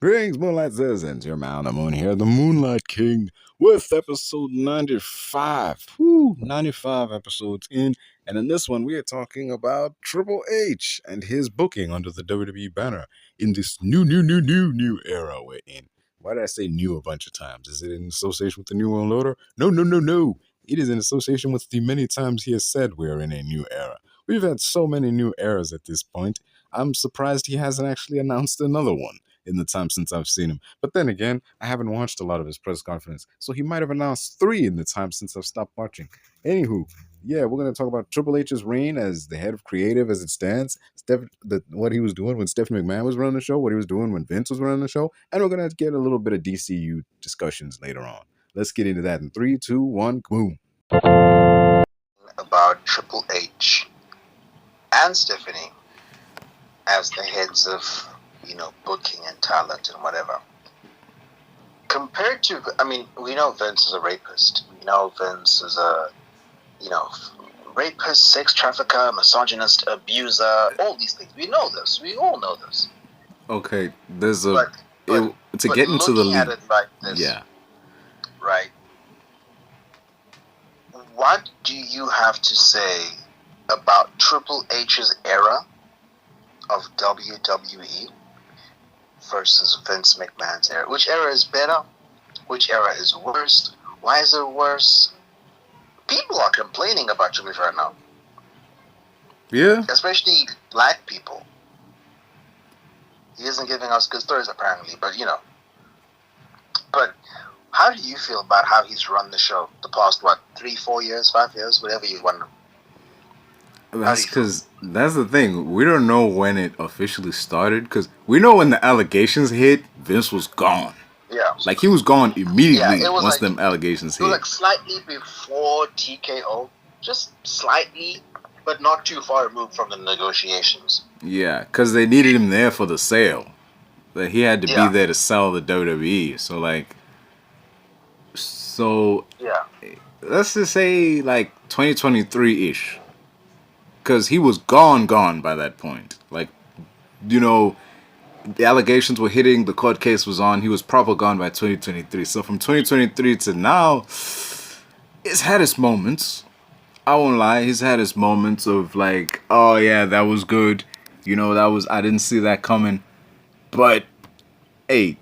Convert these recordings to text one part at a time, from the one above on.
Greetings, Moonlight Citizens. Your man on the moon here, the Moonlight King, with episode 95. Woo, 95 episodes in. And in this one, we are talking about Triple H and his booking under the WWE banner in this new era we're in. Why did I say new a bunch of times? Is it in association with the New World Order? No. It is in association with the many times he has said we are in a new era. We've had so many new eras at this point. I'm surprised he hasn't actually announced another one in the time since I've seen him. But then again, I haven't watched a lot of his press conference, so he might have announced three in the time since I've stopped watching. Anywho, yeah, we're gonna talk about Triple H's reign as the head of creative as it stands. What he was doing when Stephanie McMahon was running the show, what he was doing when Vince was running the show, and we're gonna get a little bit of DCU discussions later on. Let's get into that in 3, 2, 1, boom. About Triple H and Stephanie as the heads of, booking and talent and whatever. Compared to, we know Vince is a rapist. We know Vince is a, rapist, sex trafficker, misogynist, abuser, all these things. We know this. We all know this. Okay, there's a... But to get into the looking at it like this, yeah. Right. What do you have to say about Triple H's era of WWE versus Vince McMahon's era? Which era is better? Which era is worse? Why is it worse? People are complaining about Triple H right now. Yeah. Especially black people. He isn't giving us good stories apparently, but But how do you feel about how he's run the show the past, 3, 4 years, 5 years, whatever you want? That's because that's the thing. We don't know when it officially started because we know when the allegations hit, Vince was gone. Yeah. Like he was gone immediately once like, them allegations hit. It was like slightly before TKO. Just slightly, but not too far removed from the negotiations. Yeah, because they needed him there for the sale. That he had to be there to sell the WWE. Yeah. Let's just say like 2023-ish. Because he was gone by that point. Like, the allegations were hitting, the court case was on, he was proper gone by 2023. So from 2023 to now, it's had its moments. I won't lie, he's had his moments of like, oh yeah, that was good. I didn't see that coming. But, hey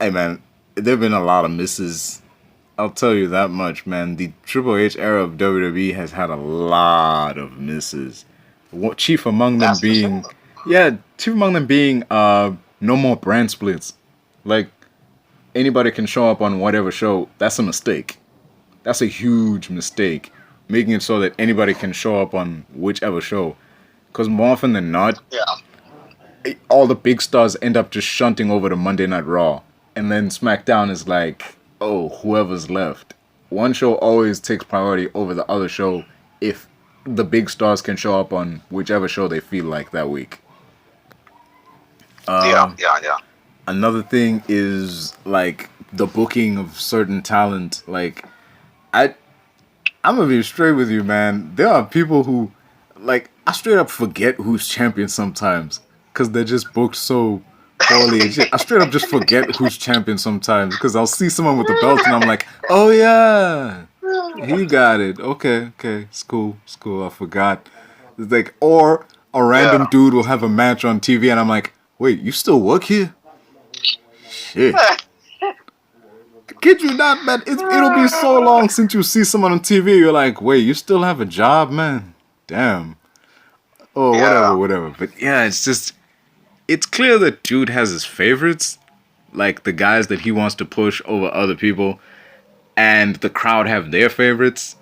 man, there have been a lot of misses. I'll tell you that much, man. The Triple H era of WWE has had a lot of misses. Chief among them being no more brand splits. Like, anybody can show up on whatever show. That's a mistake. That's a huge mistake. Making it so that anybody can show up on whichever show. Because more often than not, all the big stars end up just shunting over to Monday Night Raw. And then SmackDown is like, oh, whoever's left. One show always takes priority over the other show if the big stars can show up on whichever show they feel like that week. Yeah. Another thing is like the booking of certain talent. Like, I'm gonna be straight with you, man. There are people who, like, I straight up forget who's champion sometimes because they're just booked so poorly. I straight up just forget who's champion sometimes because I'll see someone with the belt and I'm like, oh yeah, he got it. Okay, it's cool. I forgot. It's like, or a random dude will have a match on TV and I'm like, wait, you still work here? Shit. Kid you not, man. It'll be so long since you see someone on TV. You're like, wait, you still have a job, man? Damn. Oh, whatever. But yeah, it's clear that dude has his favorites, like the guys that he wants to push over other people, and the crowd have their favorites,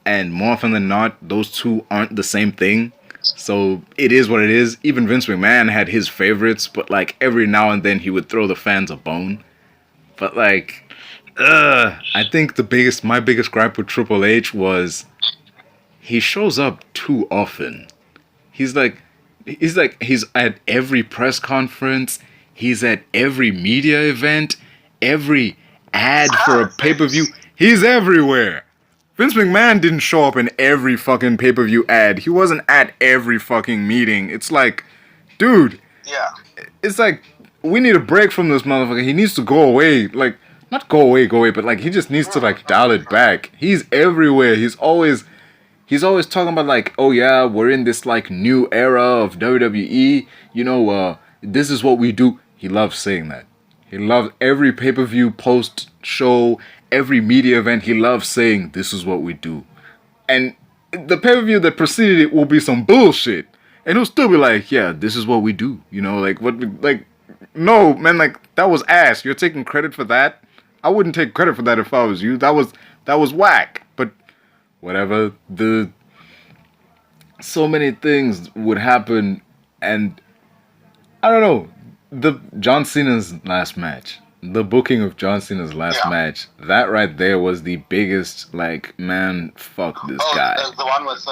and more often than not, those two aren't the same thing. So it is what it is. Even Vince McMahon had his favorites, but like every now and then he would throw the fans a bone. But like, I think my biggest gripe with Triple H was he shows up too often. He's at every press conference. He's at every media event, every ad for a pay-per-view. He's everywhere. Vince McMahon didn't show up in every fucking pay-per-view ad. He wasn't at every fucking meeting. It's like, dude. Yeah. It's like, we need a break from this motherfucker. He needs to go away. Like, not go away, but like he just needs to like dial it back. He's everywhere. He's always talking about like, oh yeah, we're in this like new era of WWE. This is what we do. He loves saying that. He loves every pay-per-view, post-show, every media event. He loves saying this is what we do. And the pay-per-view that preceded it will be some bullshit. And he'll still be like, yeah, this is what we do. No, man, like that was ass. You're taking credit for that? I wouldn't take credit for that if I was you. That was whack. But whatever. So many things would happen, and I don't know. The John Cena's last match, the booking of John Cena's last match, that right there was the biggest. Like, man, fuck this guy. The one with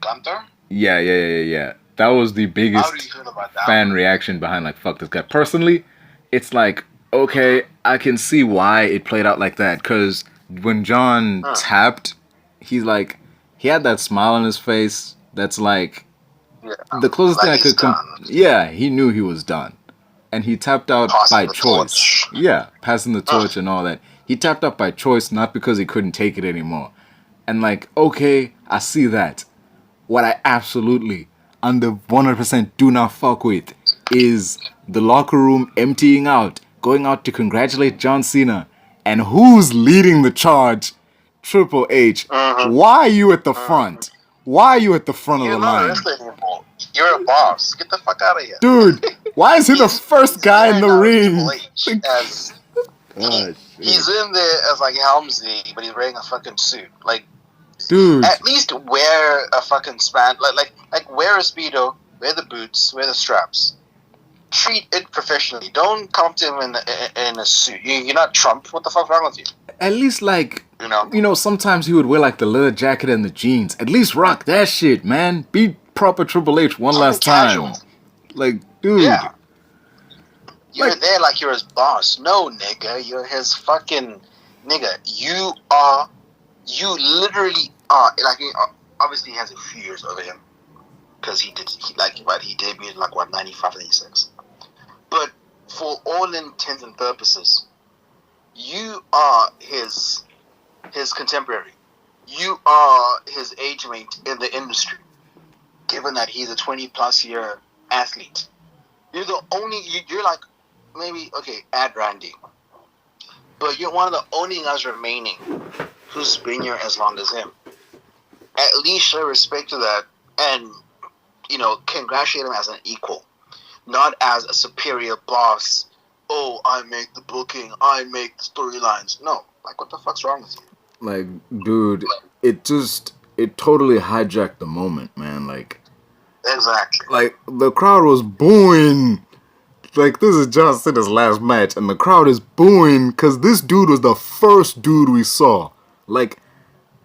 Gunther. Yeah. That was the biggest How do you feel about that fan reaction behind like fuck this guy. Personally, it's like okay, I can see why it played out like that because when John tapped, he had that smile on his face. That's like the closest thing I could come. Yeah, he knew he was done, and he tapped out by choice. Yeah, passing the torch and all that. He tapped out by choice, not because he couldn't take it anymore. And like, okay, I see that. What I absolutely under 100% do not fuck with is the locker room emptying out, going out to congratulate John Cena, and who's leading the charge? Triple H. Why are you at the front? Why are you at the front of the line? You're a boss. Get the fuck out of here, dude. Why is he the first guy in the ring? He's in there as like Helmsley, but he's wearing a fucking suit. Like, dude, at least wear a fucking span. Like wear a Speedo, wear the boots, wear the straps. Treat it professionally. Don't come to him in a suit. You're not Trump. What the fuck's wrong with you? At least like, sometimes he would wear like the leather jacket and the jeans. At least rock that shit, man. Be proper Triple H one last time. Like, dude. Yeah. You're there like you're his boss. No, nigga. You're his fucking nigga. You literally are. Like, obviously he has a few years over him. Because he debuted in 95, 96. But for all intents and purposes, you are his contemporary. You are his age mate in the industry. Given that he's a 20+ year athlete, you're like, maybe, okay, add Randy, but you're one of the only guys remaining who's been here as long as him. At least show respect to that and, congratulate him as an equal, not as a superior boss. Oh, I make the booking, I make the storylines. No, like, what the fuck's wrong with you? Like, dude, it totally hijacked the moment, man. Like, exactly. Like, the crowd was booing. Like, this is John Cena's last match, and the crowd is booing because this dude was the first dude we saw. Like,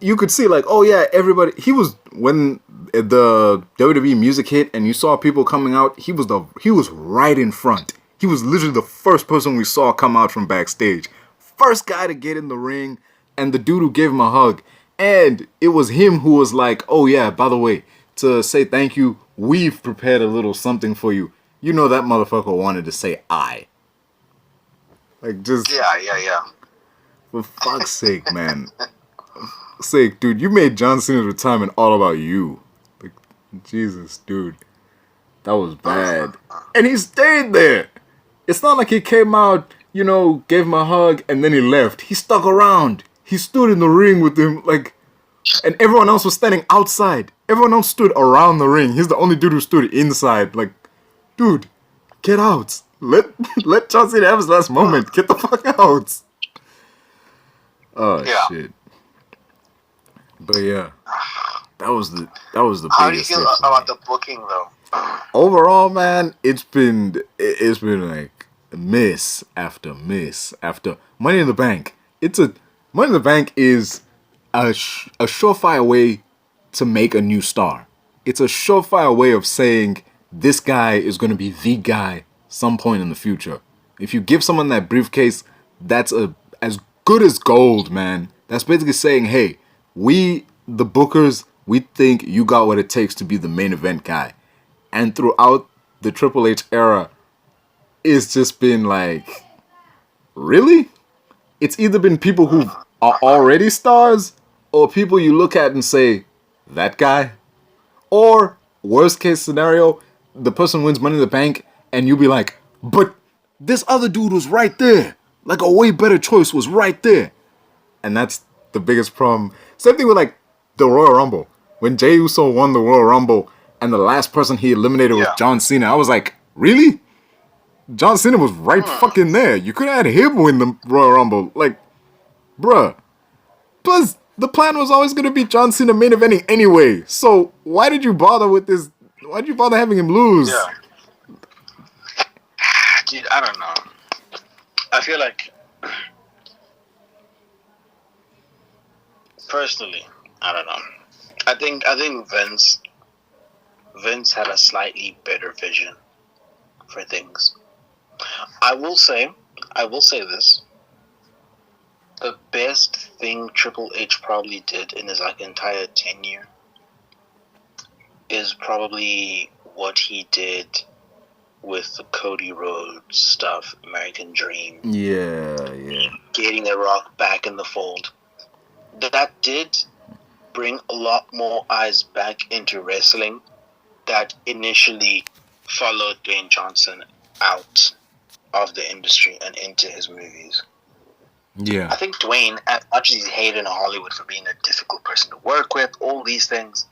you could see, like, oh yeah, everybody. He was when the WWE music hit, and you saw people coming out. He was right in front. He was literally the first person we saw come out from backstage. First guy to get in the ring, and the dude who gave him a hug. And it was him who was like, oh yeah, by the way, to say thank you, we've prepared a little something for you. You know that motherfucker wanted to say I. Like, just... Yeah. For fuck's sake, man. Dude, you made John Cena's retirement all about you. Like, Jesus, dude. That was bad. And he stayed there. It's not like he came out, gave him a hug, and then he left. He stuck around. He stood in the ring with him, like... And everyone else was standing outside. Everyone else stood around the ring. He's the only dude who stood inside. Like, dude, get out. Let John Cena have his last moment. Get the fuck out. Oh, yeah. Shit. But yeah, that was the biggest. How do you feel about the booking though? Overall, man, it's been like miss after miss after Money in the Bank. Money in the Bank is a surefire way to make a new star. It's a surefire way of saying this guy is going to be the guy some point in the future. If you give someone that briefcase, that's as good as gold, man. That's basically saying, hey, we, the bookers, we think you got what it takes to be the main event guy. And throughout the Triple H era, it's just been like, really? It's either been people who are already stars, or people you look at and say, that guy? Or, worst case scenario, the person wins Money in the Bank, and you'll be like, but this other dude was right there. Like, a way better choice was right there. And that's the biggest problem. Same thing with, like, the Royal Rumble. When Jey Uso won the Royal Rumble, and the last person he eliminated was John Cena, I was like, really? John Cena was right fucking there. You could have had him win the Royal Rumble. Like, bruh. Plus, the plan was always going to be John Cena main eventing anyway. So, why did you bother with this? Why did you bother having him lose? Yeah. Dude, I don't know. I feel like, personally, I don't know. I think Vince had a slightly better vision for things. I will say this. The best thing Triple H probably did in his like entire tenure is probably what he did with the Cody Rhodes stuff, American Dream. Yeah. Getting The Rock back in the fold. That did bring a lot more eyes back into wrestling that initially followed Dwayne Johnson out of the industry and into his movies. Yeah. I think Dwayne, as much as he's hated in Hollywood for being a difficult person to work with, all these things,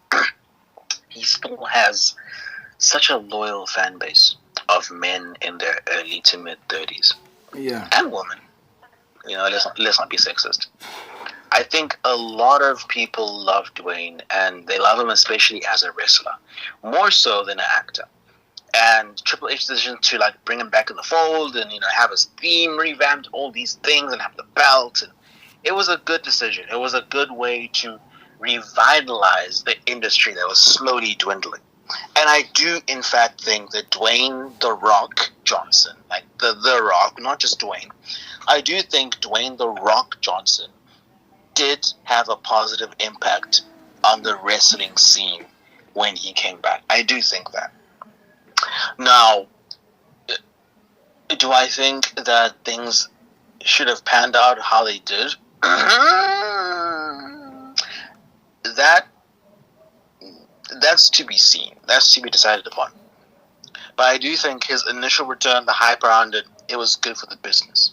he still has such a loyal fan base of men in their early to mid 30s. Yeah. And women. You know, let's not be sexist. I think a lot of people love Dwayne, and they love him especially as a wrestler, more so than an actor. And Triple H's decision to like bring him back in the fold and have his theme revamped, all these things, and have the belt, and it was a good decision. It was a good way to revitalize the industry that was slowly dwindling. And I do, in fact, think that Dwayne "The Rock" Johnson, like the Rock, not just Dwayne, I do think Dwayne "The Rock" Johnson did have a positive impact on the wrestling scene when he came back. I do think that. Now, do I think that things should have panned out how they did? That's to be seen. That's to be decided upon. But I do think his initial return, the hype around it, it was good for the business.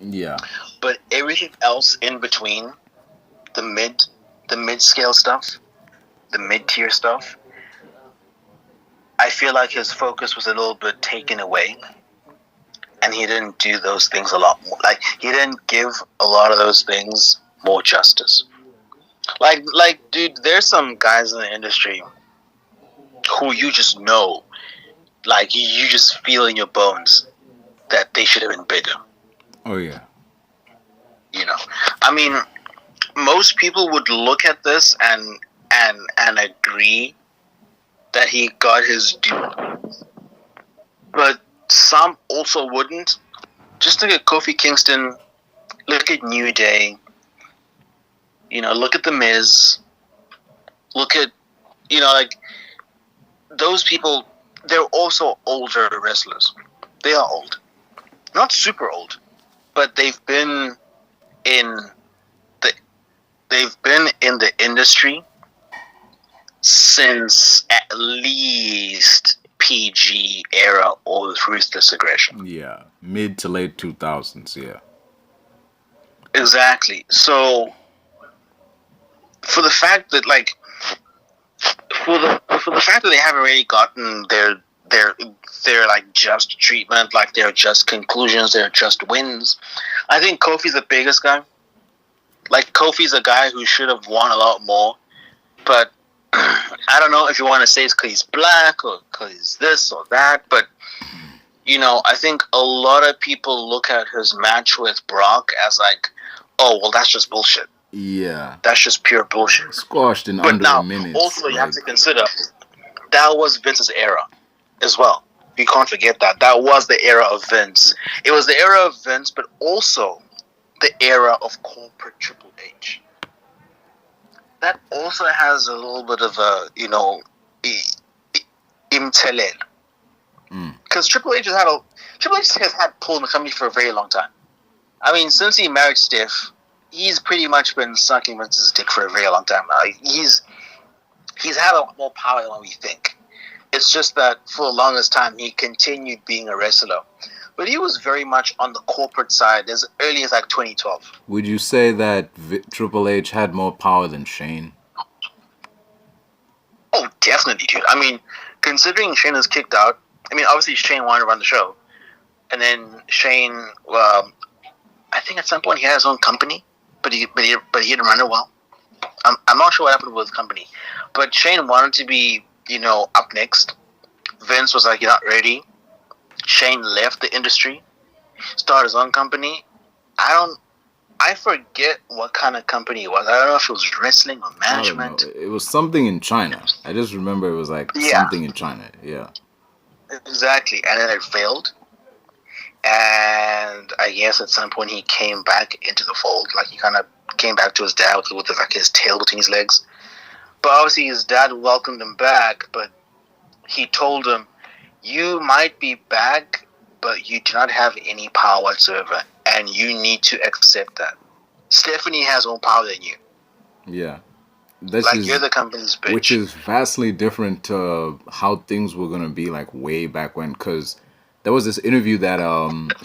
Yeah. But everything else in between, the mid-scale stuff, the mid-tier stuff, I feel like his focus was a little bit taken away, and he didn't do those things a lot more. Like, he didn't give a lot of those things more justice. Like, dude, there's some guys in the industry who you just know, like, you just feel in your bones that they should have been bigger. Oh, yeah. I mean, most people would look at this and agree that he got his due. But some also wouldn't. Just look at Kofi Kingston, look at New Day, look at The Miz, look at, like, those people, they're also older wrestlers. They are old. Not super old, but they've been in the industry since at least PG era or Ruthless Aggression. Yeah. Mid to late 2000s, yeah. Exactly. So, for the fact that, like, for the fact that they haven't really gotten their like just treatment, like their just conclusions, their just wins, I think Kofi's the biggest guy. Like, Kofi's a guy who should have won a lot more, but I don't know if you want to say it's because he's black or because he's this or that, but I think a lot of people look at his match with Brock as like, oh, well, that's just bullshit. Yeah. That's just pure bullshit. Squashed in under a minute. Also, you have to consider that was Vince's era as well. You can't forget that. That was the era of Vince. It was the era of Vince, but also the era of corporate Triple H. That also has a little bit of a, imtelel. Because Triple H Triple H has had pull in the company for a very long time. I mean, since he married Steph, he's pretty much been sucking Vince's dick for a very long time now. He's had a lot more power than we think. It's just that for the longest time, he continued being a wrestler. But he was very much on the corporate side as early as like 2012. Would you say that Triple H had more power than Shane? Oh, definitely, dude. I mean, considering Shane is kicked out, I mean, obviously Shane wanted to run the show. And then Shane, I think at some point he had his own company, but he didn't run it well. I'm not sure what happened with his company. But Shane wanted to be, up next. Vince was like, you're not ready. Shane left the industry, started his own company. I forget what kind of company it was. I don't know if it was wrestling or management. I don't know. It was something in China. I just remember it was like something in China. Yeah. Exactly. And then it failed. And I guess at some point he came back into the fold. Like he kind of came back to his dad with like his tail between his legs. But obviously his dad welcomed him back, but he told him, you might be back, but you do not have any power whatsoever, and you need to accept that. Stephanie has more power than you. Yeah. You're the company's bitch. Which is vastly different to how things were going to be like way back when, because there was this interview that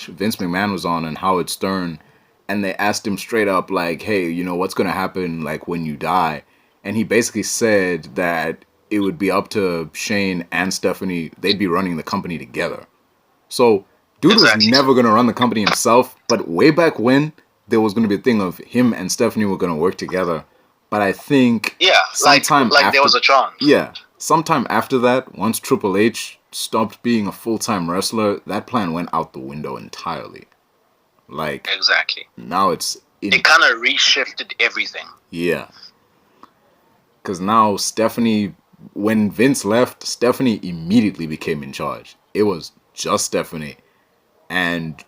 Vince McMahon was on and Howard Stern, and they asked him straight up like, hey, what's going to happen like when you die? And he basically said that it would be up to Shane and Stephanie. They'd be running the company together. So dude was never going to run the company himself, but way back when, there was going to be a thing of him and Stephanie were going to work together. But I think sometime after, there was a chance. Yeah, sometime after that, once Triple H stopped being a full-time wrestler, that plan went out the window entirely. Exactly. Now it kind of reshifted everything. Yeah. Because now Stephanie, when Vince left, Stephanie immediately became in charge. It was just Stephanie. And,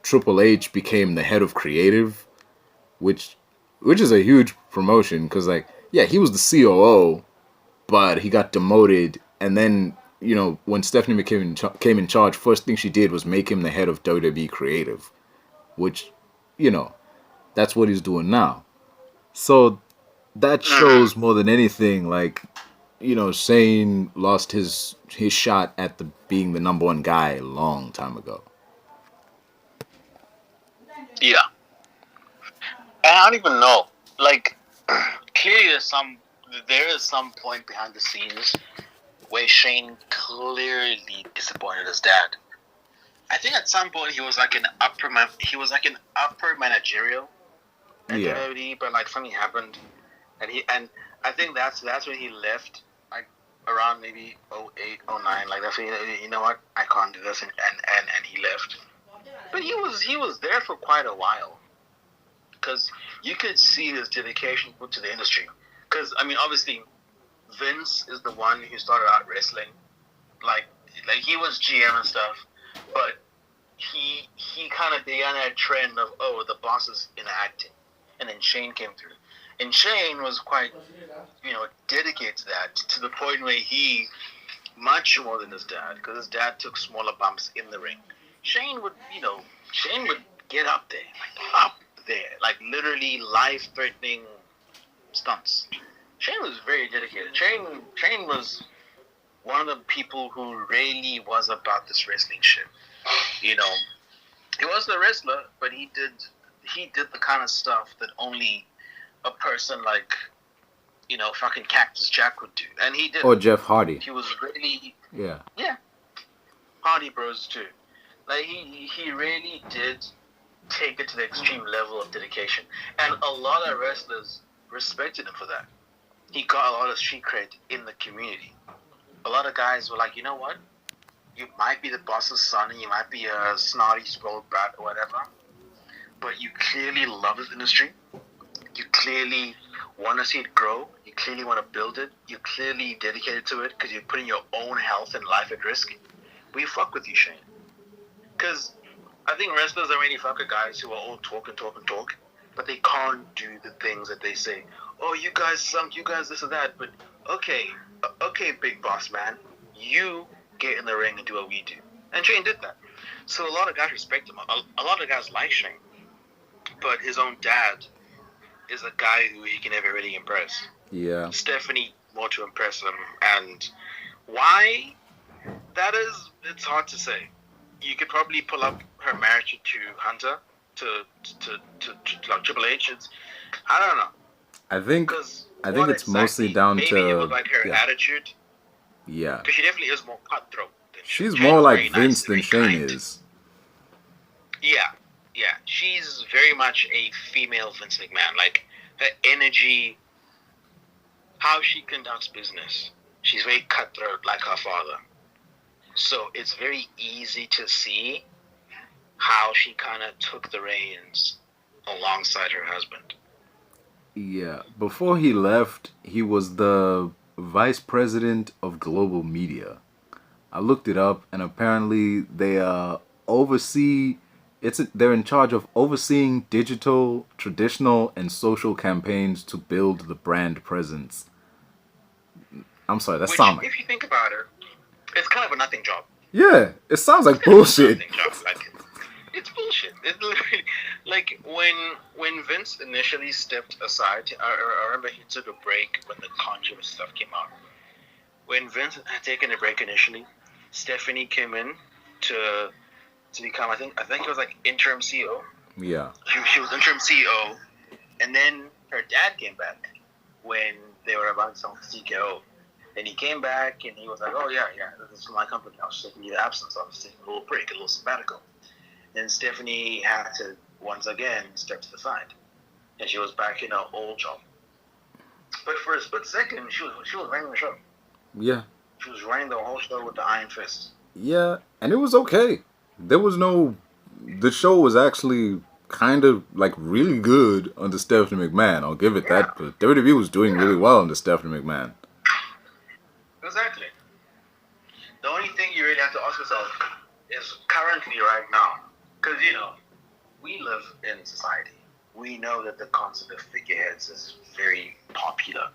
Triple H became the head of creative, which is a huge promotion because, he was the COO, but he got demoted. And then, when Stephanie came in charge, first thing she did was make him the head of WWE Creative, which, that's what he's doing now. So that shows more than anything, Shane lost his shot at being the number one guy a long time ago. Yeah. And I don't even know. Clearly there is some point behind the scenes where Shane clearly disappointed his dad. I think at some point he was like an upper managerial at WWE, but something happened, and I think that's when he left, around maybe 08, 09, that's when you know what, I can't do this, and he left. But he was there for quite a while, because you could see his dedication to the industry. Because obviously, Vince is the one who started out wrestling, he was GM and stuff, but he kind of began that trend of the boss is in acting, and then Shane came through, and Shane was quite dedicated to that, to the point where he, much more than his dad, because his dad took smaller bumps in the ring. Shane would get up there, literally life-threatening stunts. Shane was very dedicated. Shane was one of the people who really was about this wrestling shit. He wasn't a wrestler, but he did the kind of stuff that only a person like, fucking Cactus Jack would do. And he did. Or Jeff Hardy. He was really... Yeah. Yeah. Hardy Bros too. He really did take it to the extreme level of dedication. And a lot of wrestlers respected him for that. He got a lot of street cred in the community. A lot of guys were like, you know what? You might be the boss's son, and you might be a snotty, spoiled brat or whatever, but you clearly love this industry. You clearly want to see it grow. You clearly want to build it. You're clearly dedicated to it because you're putting your own health and life at risk. We fuck with you, Shane. Because I think wrestlers are really fucker guys who are all talk, but they can't do the things that they say. Oh, you guys sunk, you guys this or that. But okay, big boss man, you get in the ring and do what we do. And Shane did that. So a lot of guys respect him. A lot of guys like Shane, but his own dad is a guy who he can never really impress. Yeah. Stephanie more to impress him, and why that is, it's hard to say. You could probably pull up her marriage to Hunter to like Triple H. I don't know. I think Because I think what it's mostly exactly? down Maybe it was to like her attitude. yeah. Because she definitely is more cutthroat than Shane. She's more Shane's like very nice Vince and than very Shane kind. is. Yeah, yeah. She's very much a female Vince McMahon. Like, her energy, how she conducts business. She's very cutthroat like her father. So it's very easy to see how she kind of took the reins alongside her husband. Yeah. Before he left, he was the vice president of global media. I looked it up, and apparently they oversee. They're in charge of overseeing digital, traditional, and social campaigns to build the brand presence. I'm sorry, that Which, sound like if you think about it, it's kind of a nothing job. yeah. It sounds like It's kind of a bullshit. nothing job. Like, it's bullshit. It's literally like when Vince initially stepped aside. I remember he took a break when the controversy stuff came out. When Vince had taken a break initially, Stephanie came in to become, I think it was like interim CEO. Yeah. She was interim CEO, and then her dad came back when they were about to sell TKO. And he came back and he was like, "Oh yeah, this is my company. I was taking the absence. I was taking a little break, a little sabbatical." Then Stephanie had to once again step to the side, and she was back in her old job. But for a split second, she was running the show. Yeah. She was running the whole show with the iron fist. Yeah, and it was okay. There was no. The show was actually kind of like really good under Stephanie McMahon. I'll give it that. But WWE was doing really well under Stephanie McMahon. Exactly. The only thing you really have to ask yourself is currently right now, because we live in society. We know that the concept of figureheads is very popular.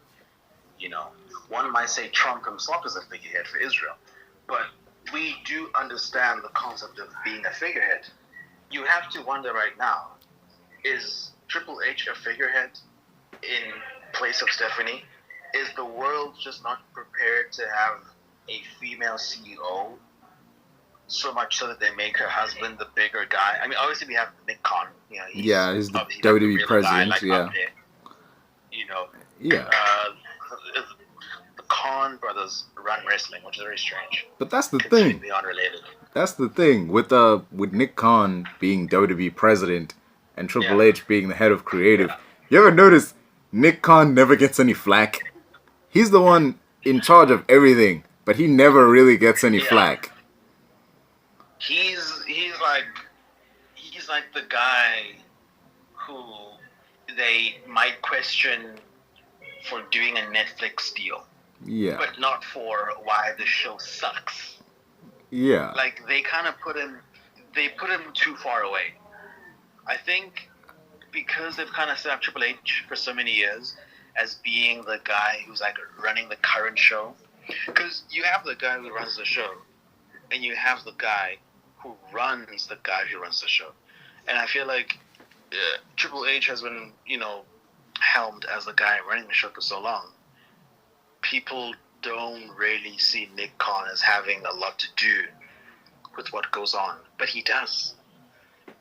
One might say Trump himself is a figurehead for Israel, but we do understand the concept of being a figurehead. You have to wonder right now, is Triple H a figurehead in place of Stephanie? Is the world just not prepared to have a female CEO, so much so that they make her husband the bigger guy? I mean, obviously we have Nick Khan. He's the obviously like the WWE real president. guy, like Yeah. up there. Yeah. The Khan brothers run wrestling, which is very strange. But that's the thing. Completely unrelated. That's the thing with Nick Khan being WWE president and Triple H being the head of creative. You ever notice Nick Khan never gets any flack? He's the one in charge of everything, but he never really gets any flack. He's like the guy who they might question for doing a Netflix deal. Yeah. But not for why the show sucks. Yeah. Like they kind of put him too far away. I think because they've kind of set up Triple H for so many years as being the guy who's like running the current show. Because you have the guy who runs the show, and you have the guy who runs the guy who runs the show. And I feel like Triple H has been, helmed as the guy running the show for so long. People don't really see Nick Khan as having a lot to do with what goes on, but he does.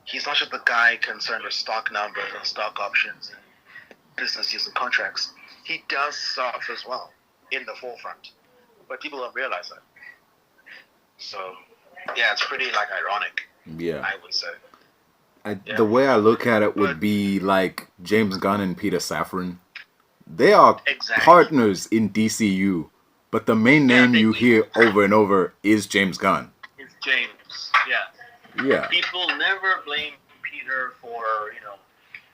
He's not just the guy concerned with stock numbers and stock options and business deals and contracts. He does stuff as well in the forefront, but people don't realize that. So, yeah, it's pretty ironic. Yeah, I would say. The way I look at it would be like James Gunn and Peter Safran. They are partners in DCU, but the main name you hear over and over is James Gunn. It's James, yeah. Yeah. People never blame Peter for,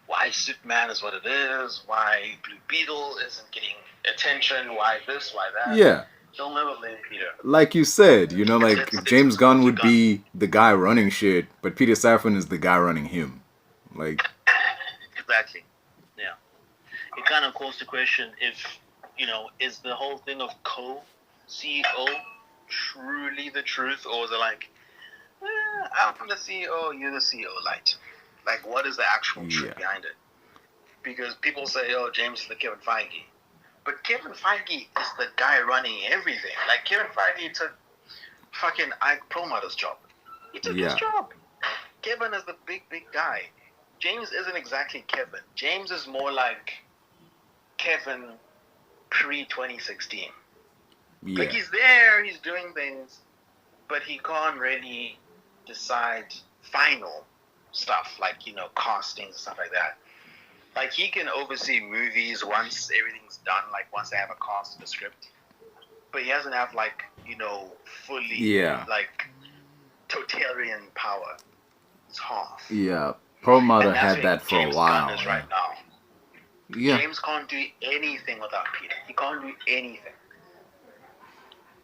why Superman is what it is, why Blue Beetle isn't getting attention, why this, why that. Yeah. They'll never blame Peter. Like you said, James Gunn would be the guy running shit, but Peter Safran is the guy running him. Exactly. Yeah. It kind of calls to question if, is the whole thing of co-CEO truly the truth, or is it like I'm the CEO, you're the CEO light. Like, what is the actual truth Yeah. behind it? Because people say, oh, James is the Kevin Feige. But Kevin Feige is the guy running everything. Like, Kevin Feige took fucking Ike Perlmutter's job. He took his Yeah. job. Kevin is the big guy. James isn't exactly Kevin. James is more like Kevin pre-2016. Yeah. Like, he's there, he's doing things, but he can't really decide final stuff, like, castings and stuff like that. Like, he can oversee movies once everything's done, like, once they have a cast and a script. But he doesn't have, like, fully, like, totalitarian power. It's half. Yeah. Perlmutter And that's had where that for James a while. Gunn is right now. Yeah. James can't do anything without Peter. He can't do anything.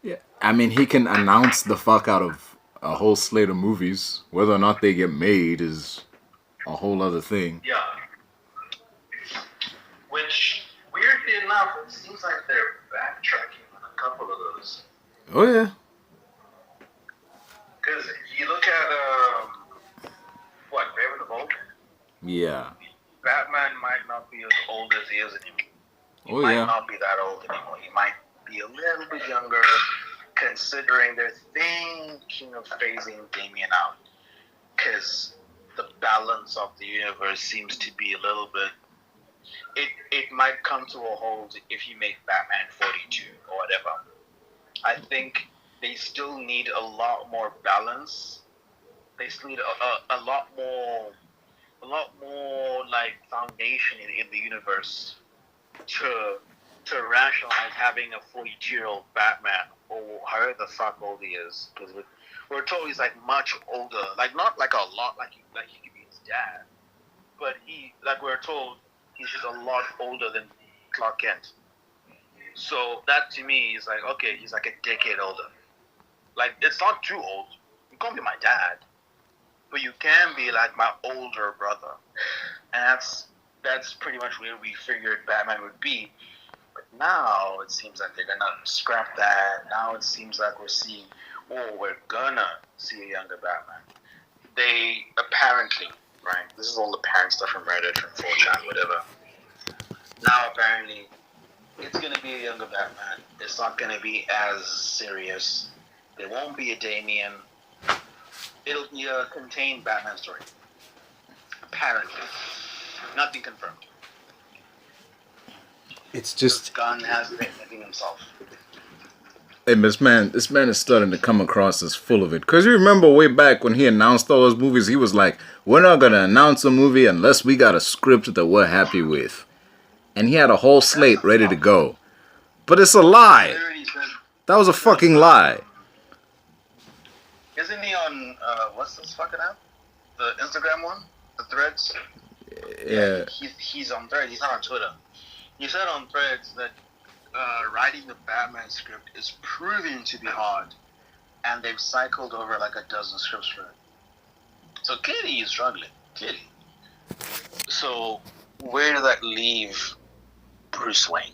Yeah. I mean, he can announce the fuck out of a whole slate of movies. Whether or not they get made is a whole other thing. Yeah. Which, weirdly enough, it seems like they're backtracking on a couple of those. Oh, yeah. Because you look at, Raven of Old? Yeah. Batman might not be as old as he is anymore. He Oh, might yeah. not be that old anymore. He might be a little bit younger, considering they're thinking of phasing Damian out. Because the balance of the universe seems to be a little bit... It might come to a halt if you make Batman 42 or whatever. I think they still need a lot more balance. They still need a lot more like foundation in the universe to rationalize having a 42-year-old Batman, or however the fuck old he is, because we're told he's like much older, like not like a lot, like he could be his dad, but we're told he's just a lot older than Clark Kent. So that to me is like, okay, he's like a decade older. Like, it's not too old. You can't be my dad, but you can be like my older brother, and that's pretty much where we figured Batman would be. But now it seems like they're gonna scrap that. Now it seems like we're gonna see a younger Batman. They apparently, right? This is all the parent stuff from Reddit, from 4chan, whatever. Now apparently it's gonna be a younger Batman. It's not gonna be as serious. There won't be a Damian. It'll be a contained Batman story. Apparently. Nothing confirmed. It's just... Gunn has written everything himself. Hey, this man is starting to come across as full of it. Because you remember way back when he announced all those movies, he was like, we're not going to announce a movie unless we got a script that we're happy with. And he had a whole slate ready to go. But it's a lie. That was a fucking lie. Isn't he on, what's this fucking app? The Instagram one? The Threads? Yeah. He's on Threads. He's not on Twitter. He said on Threads that writing the Batman script is proving to be hard, and they've cycled over like a dozen scripts for it. So clearly he's struggling. Clearly. So where does that leave Bruce Wayne?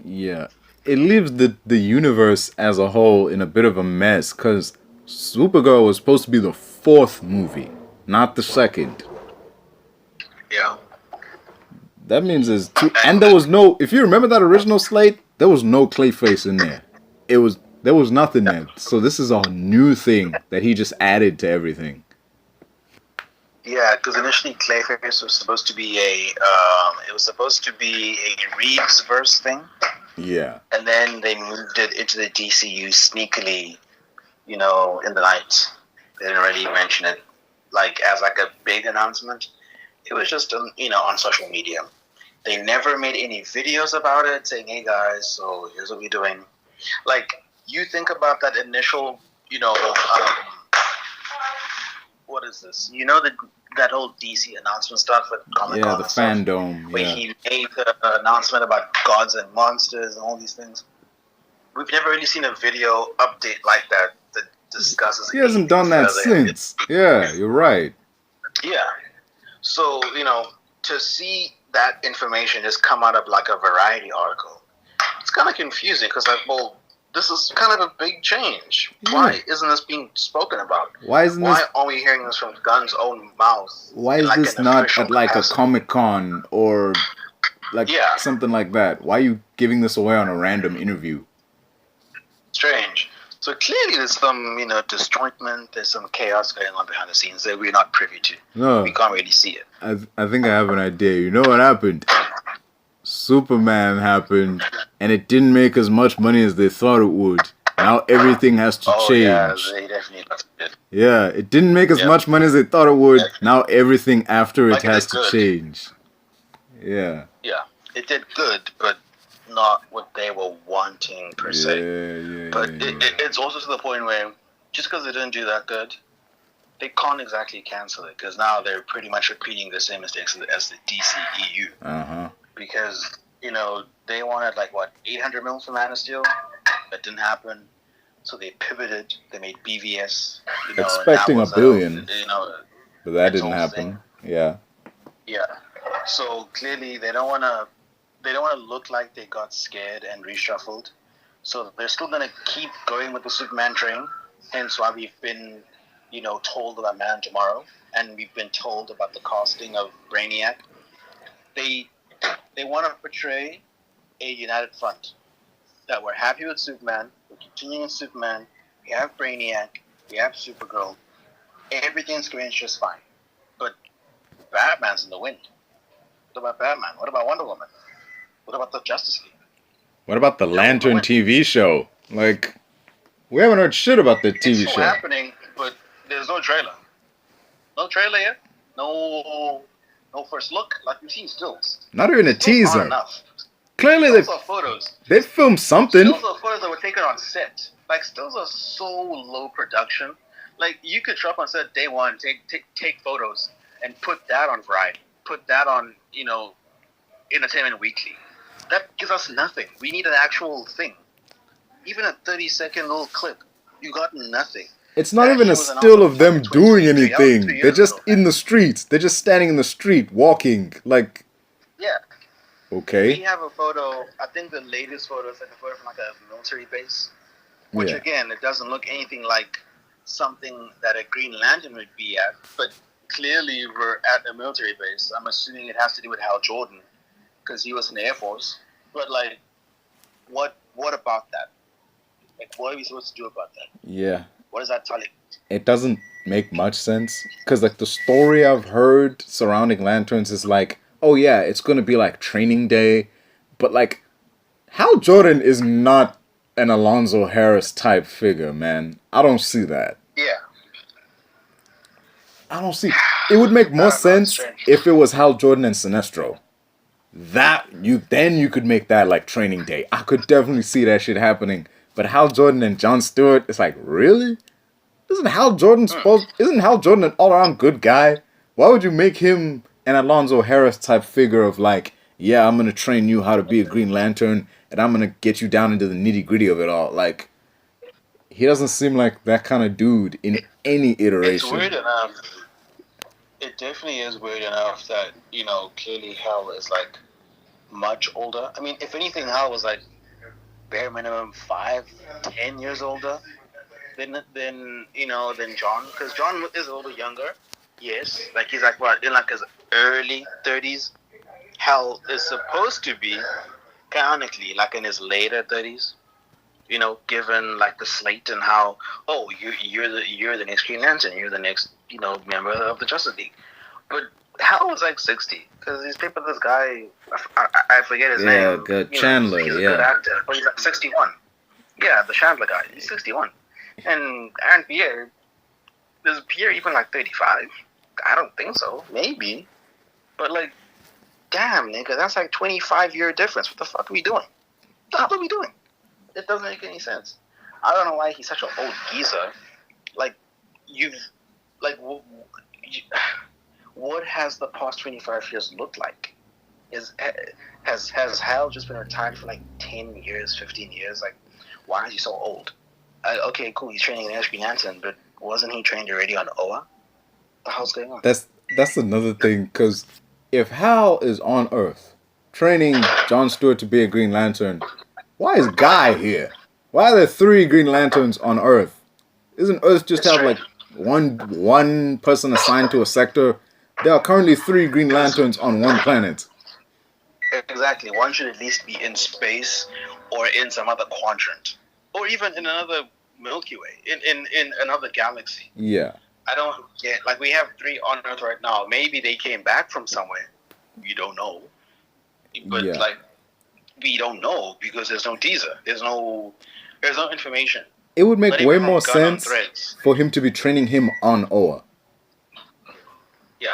Yeah. It leaves the universe as a whole in a bit of a mess, because Supergirl was supposed to be the 4th movie, not the 2nd. Yeah. That means there's 2, and there was no, if you remember that original slate, there was no Clayface in there. There was nothing there. So this is a new thing that he just added to everything. Yeah, because initially Clayface was supposed to be a Reeves verse thing. Yeah. And then they moved it into the DCU sneakily, in the night. They didn't really mention it like as like a big announcement. It was just on social media. They never made any videos about it saying, hey guys, so here's what we're doing. Like, you think about that initial, what is this? That whole DC announcement stuff with Comic Con. Yeah, the fandom. Where he made the announcement about gods and monsters and all these things. We've never really seen a video update like that discusses. He hasn't done that since. Yeah, you're right. Yeah. So, to see that information just come out of like a Variety article, it's kind of confusing because, like, well, this is kind of a big change. Yeah. Why isn't this being spoken about? Why isn't Why this? aren't we hearing this from Gunn's own mouth? Why in, is like, this an not official at like a capacity? Comic-Con or like Yeah. something like that? Why are you giving this away on a random interview? Strange. So clearly there's some, disjointment, there's some chaos going on behind the scenes that we're not privy to. No, We can't really see it. I think I have an idea. You know what happened? Superman happened, and it didn't make as much money as they thought it would. Now everything has to change. Yeah, they definitely did. Yeah, it didn't make as much money as they thought it would. Now everything after it has to change. Yeah. Yeah, it did good, but not what they were wanting per se. Yeah. But it's also to the point where just because they didn't do that good, they can't exactly cancel it because now they're pretty much repeating the same mistakes as the DCEU. Uh-huh. Because, they wanted 800 mil from Man of Steel. That didn't happen. So they pivoted. They made BVS. Expecting $1 billion. But that didn't happen. Thing. Yeah. Yeah. So clearly they don't want to look like they got scared and reshuffled. So they're still going to keep going with the Superman train. Hence why we've been, told about Man Tomorrow. And we've been told about the casting of Brainiac. They want to portray a united front. That we're happy with Superman, we're continuing with Superman, we have Brainiac, we have Supergirl, everything's going just fine. But Batman's in the wind. What about Batman? What about Wonder Woman? What about the Justice League? What about the Lantern TV show? We haven't heard shit about the TV show. It's happening, but there's no trailer. No trailer yet. No first look. Like we've seen stills. Not even a teaser. Enough. Clearly they filmed something. Stills are photos that were taken on set. Stills are so low production. You could show up on set day one, take photos, and put that on Variety. Put that on, Entertainment Weekly. That gives us nothing. We need an actual thing. Even a 30-second little clip, you got nothing. It's not even a still of them doing anything. They're just in the streets. They're just standing in the street, walking. Yeah. Okay. We have a photo. I think the latest photo is a photo from a military base, which again, it doesn't look anything like something that a Green Lantern would be at. But clearly, we're at a military base. I'm assuming it has to do with Hal Jordan because he was in the Air Force. But what about that? What are we supposed to do about that? Yeah. What does that tell you? It doesn't make much sense because the story I've heard surrounding Lanterns is oh yeah, it's gonna be training day, but Hal Jordan is not an Alonzo Harris type figure, man. I don't see that. Yeah. I don't see. It would make more sense if it was Hal Jordan and Sinestro. Then you could make that training day. I could definitely see that shit happening. But Hal Jordan and John Stewart, it's really? Isn't Hal Jordan an all-around good guy? Why would you make him an Alonzo Harris type figure of yeah, I'm gonna train you how to be a Green Lantern and I'm gonna get you down into the nitty-gritty of it all? He doesn't seem like that kind of dude in any iteration. It's weird enough. It definitely is weird enough that, clearly Hal is much older. I mean, if anything, Hal was bare minimum 5-10 years older than John, because John is a little younger. Yes, he's what, in his early 30s. Hal is supposed to be canonically in his later 30s. Given the slate and how you're the next Green Lantern, you're the next member of the Justice League. But Hal was 60 because he's played with this guy. I forget his name. Yeah, Chandler. He's a good actor, but he's 61. Yeah, the Chandler guy. He's 61, and Pierre. Is Pierre even 35? I don't think so. Maybe, but damn, nigga, that's 25-year difference. What the fuck are we doing? What the hell are we doing? It doesn't make any sense. I don't know why he's such an old geezer. What has the past 25 years looked like? Has Hal just been retired for 10 years, 15 years? Why is he so old? Okay, cool, he's training in Green Lantern, but wasn't he trained already on Oa? What the hell's going on? That's another thing, because if Hal is on Earth training John Stewart to be a Green Lantern, why is Guy here? Why are there 3 Green Lanterns on Earth? Isn't Earth just It's have strange like one person assigned to a sector? There are currently 3 Green Lanterns because on one planet. exactly one should at least be in space or in some other quadrant or even in another Milky Way in another galaxy. Yeah. I don't get like we have 3 on Earth right now. Maybe they came back from somewhere. We don't know, but Yeah. like we don't know because there's no teaser. There's no information. It would make Not way even more from Gun on sense Threads. for him to be training him on Oa. Yeah.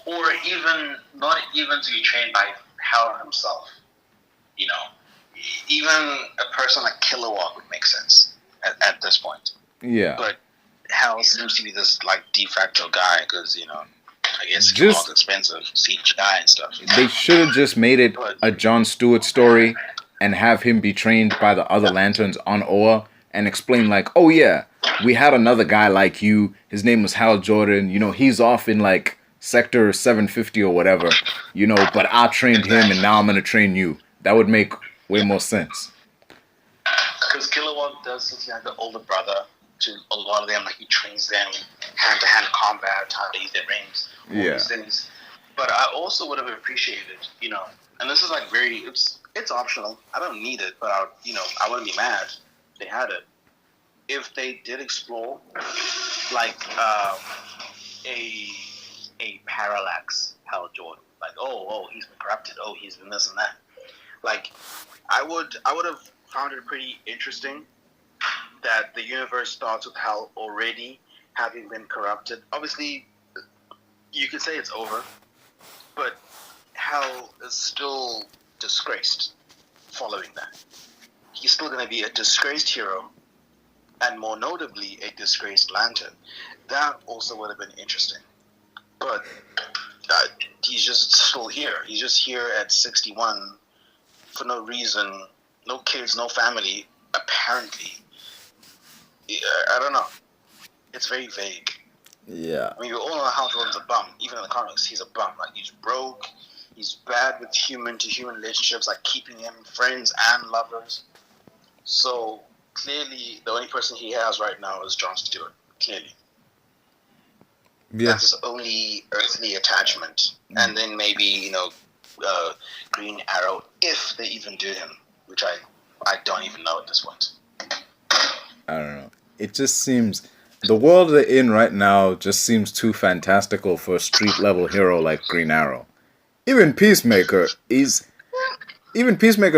Or even not even to be trained by Hal himself. You know, even a person like Kilowog would make sense at this point. Yeah. But Hal seems to be this like de facto guy because I guess Just Kilowog's expensive CGI and stuff. they should have just made it a Jon Stewart story and have him be trained by the other lanterns on Oa and explain like, oh yeah, we had another guy like you. His name was Hal Jordan. He's off in like sector 750 or whatever. But I trained him and now I'm gonna train you. That would make way more sense. Because Kilowog does seem to be like the older brother to a lot of them. Like he trains them hand-to-hand combat, how to use their rings, all these things. But I also would have appreciated, and this is like it's optional. I don't need it, but I wouldn't be mad if they had it. If they did explore like a parallax Hal Jordan, like oh he's been corrupted, oh he's been this and that. Like I would have found it pretty interesting that the universe starts with Hal already having been corrupted. Obviously, you could say it's over, but Hal is still disgraced following that. He's still going to be a disgraced hero, and more notably, a disgraced Lantern. That also would have been interesting. But he's just still here. He's just here at 61 for no reason. No kids, no family, apparently. I don't know. It's very vague. Yeah. I mean, we all know Hal Jordan's a bum. Even in the comics, he's a bum. Like, he's broke. He's bad with human-to-human relationships, like keeping him friends and lovers. So, clearly, the only person he has right now is Jon Stewart. Clearly. Yeah. That's his only earthly attachment. And then maybe, Green Arrow, if they even do him, which I don't even know at this point. I don't know. It just seems the world they're in right now just seems too fantastical for a street level hero like Green Arrow. Even Peacemaker's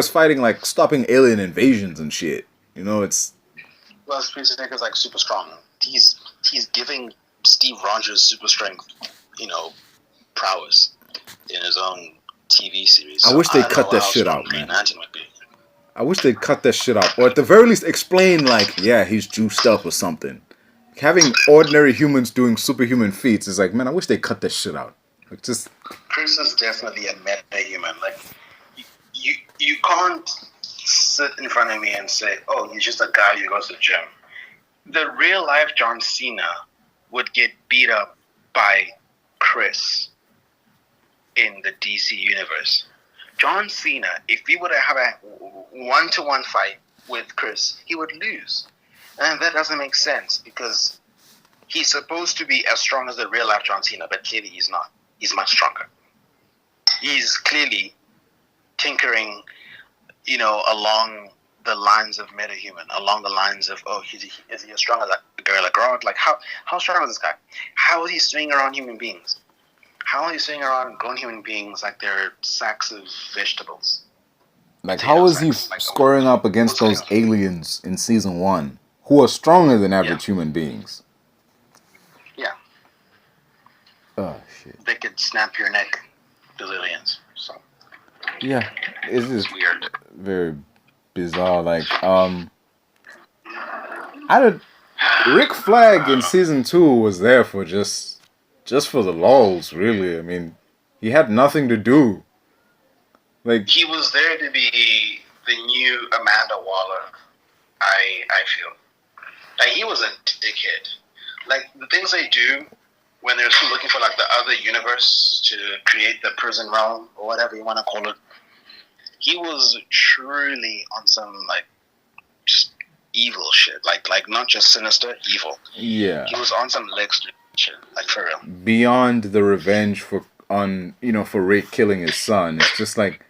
fighting like stopping alien invasions and shit. It's Well, Peacemaker's like super strong. He's giving Steve Rogers super strength, prowess in his own TV series. I wish they'd cut that shit out, man. I wish they'd cut that shit out. Or at the very least explain, like, yeah, he's juiced up or something. Having ordinary humans doing superhuman feats is like, man, I wish they cut that shit out. Like, just... Chris is definitely a meta-human. Like, you can't sit in front of me and say, oh, he's just a guy who goes to the gym. The real-life John Cena would get beat up by Chris in the DC universe. John Cena, if he were to have a one-to-one fight with Chris, he would lose. And that doesn't make sense because he's supposed to be as strong as the real-life John Cena, but clearly he's not. He's much stronger. He's clearly tinkering, along the lines of metahuman, along the lines of, is he as strong as a Gorilla Grodd? Like, how strong is this guy? How is he swinging around human beings? How are you swinging around grown human beings like they're sacks of vegetables? Like, how is he squaring up against those aliens in season 1 who are stronger than average human beings? Yeah. Oh, shit. They could snap your neck, those aliens. So. Yeah. It's just weird. Very bizarre. Like, Rick Flag in season 2 was there for just for the lulz, really. I mean, he had nothing to do. Like, he was there to be the new Amanda Waller. I feel like he was a dickhead. Like the things they do when they're still looking for like the other universe to create the prison realm or whatever you want to call it. He was truly on some like just evil shit. Like not just sinister, evil. Yeah. He was on some Lex shit, like for real. Beyond the revenge for Rick killing his son, it's just like,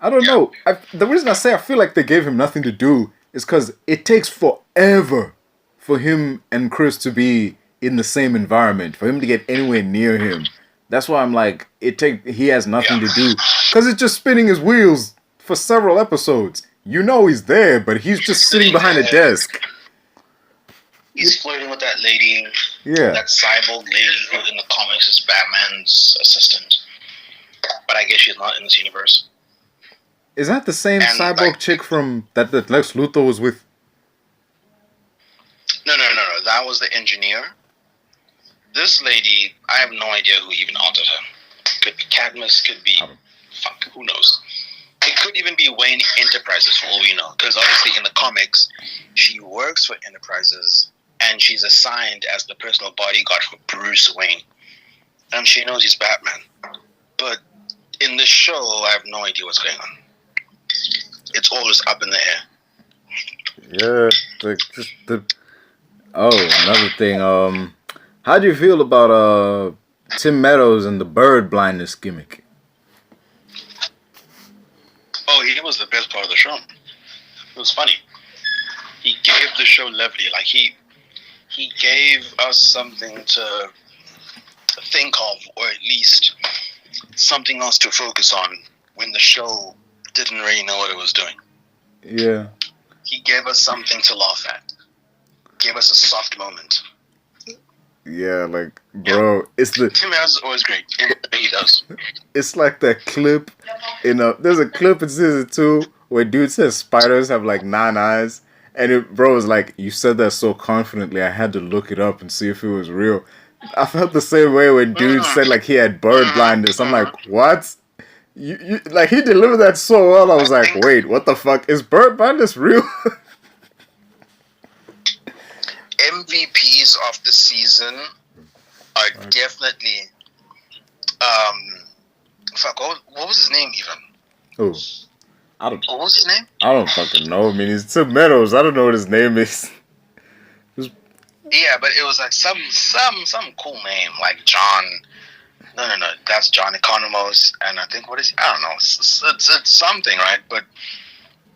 I don't know. The reason I say I feel like they gave him nothing to do is because it takes forever for him and Chris to be in the same environment, for him to get anywhere near him. That's why I'm like, he has nothing to do, because it's just spinning his wheels for several episodes. You know he's there, but he's just sitting behind a desk. He's flirting with that lady. Yeah. That cyborg lady who in the comics is Batman's assistant. But I guess she's not in this universe. Is that the same cyborg chick from that Lex Luthor was with? No. That was the engineer. This lady, I have no idea who even altered her. Could be Cadmus, could be... who knows? It could even be Wayne Enterprises, for all we know. Because obviously in the comics, she works for Enterprises, and she's assigned as the personal bodyguard for Bruce Wayne. And she knows he's Batman. But in this show, I have no idea what's going on. It's all just up in the air. Yeah, another thing. How do you feel about Tim Meadows and the bird blindness gimmick? Oh, he was the best part of the show. It was funny. He gave the show levity. Like he gave us something to think of, or at least something else to focus on when the show didn't really know what it was doing. Yeah. He gave us something to laugh at. Gave us a soft moment. Yeah, like, bro, it's the... Tim Meadows is always great. He does. It's like that clip there's a clip in season 2 where dude says spiders have like 9 eyes, and bro is like, you said that so confidently, I had to look it up and see if it was real. I felt the same way when dude said like he had bird blindness. I'm like, what? You like, he delivered that so well. I was like, wait, what the fuck? Is bird blindness real? MVPs of the season are definitely what was his name even? Oh, what was his name? I don't fucking know. I mean, he's Tim Meadows. I don't know what his name is. Yeah, but it was like some cool name, like John. No, that's John Economos, and I think I don't know. It's something, right? But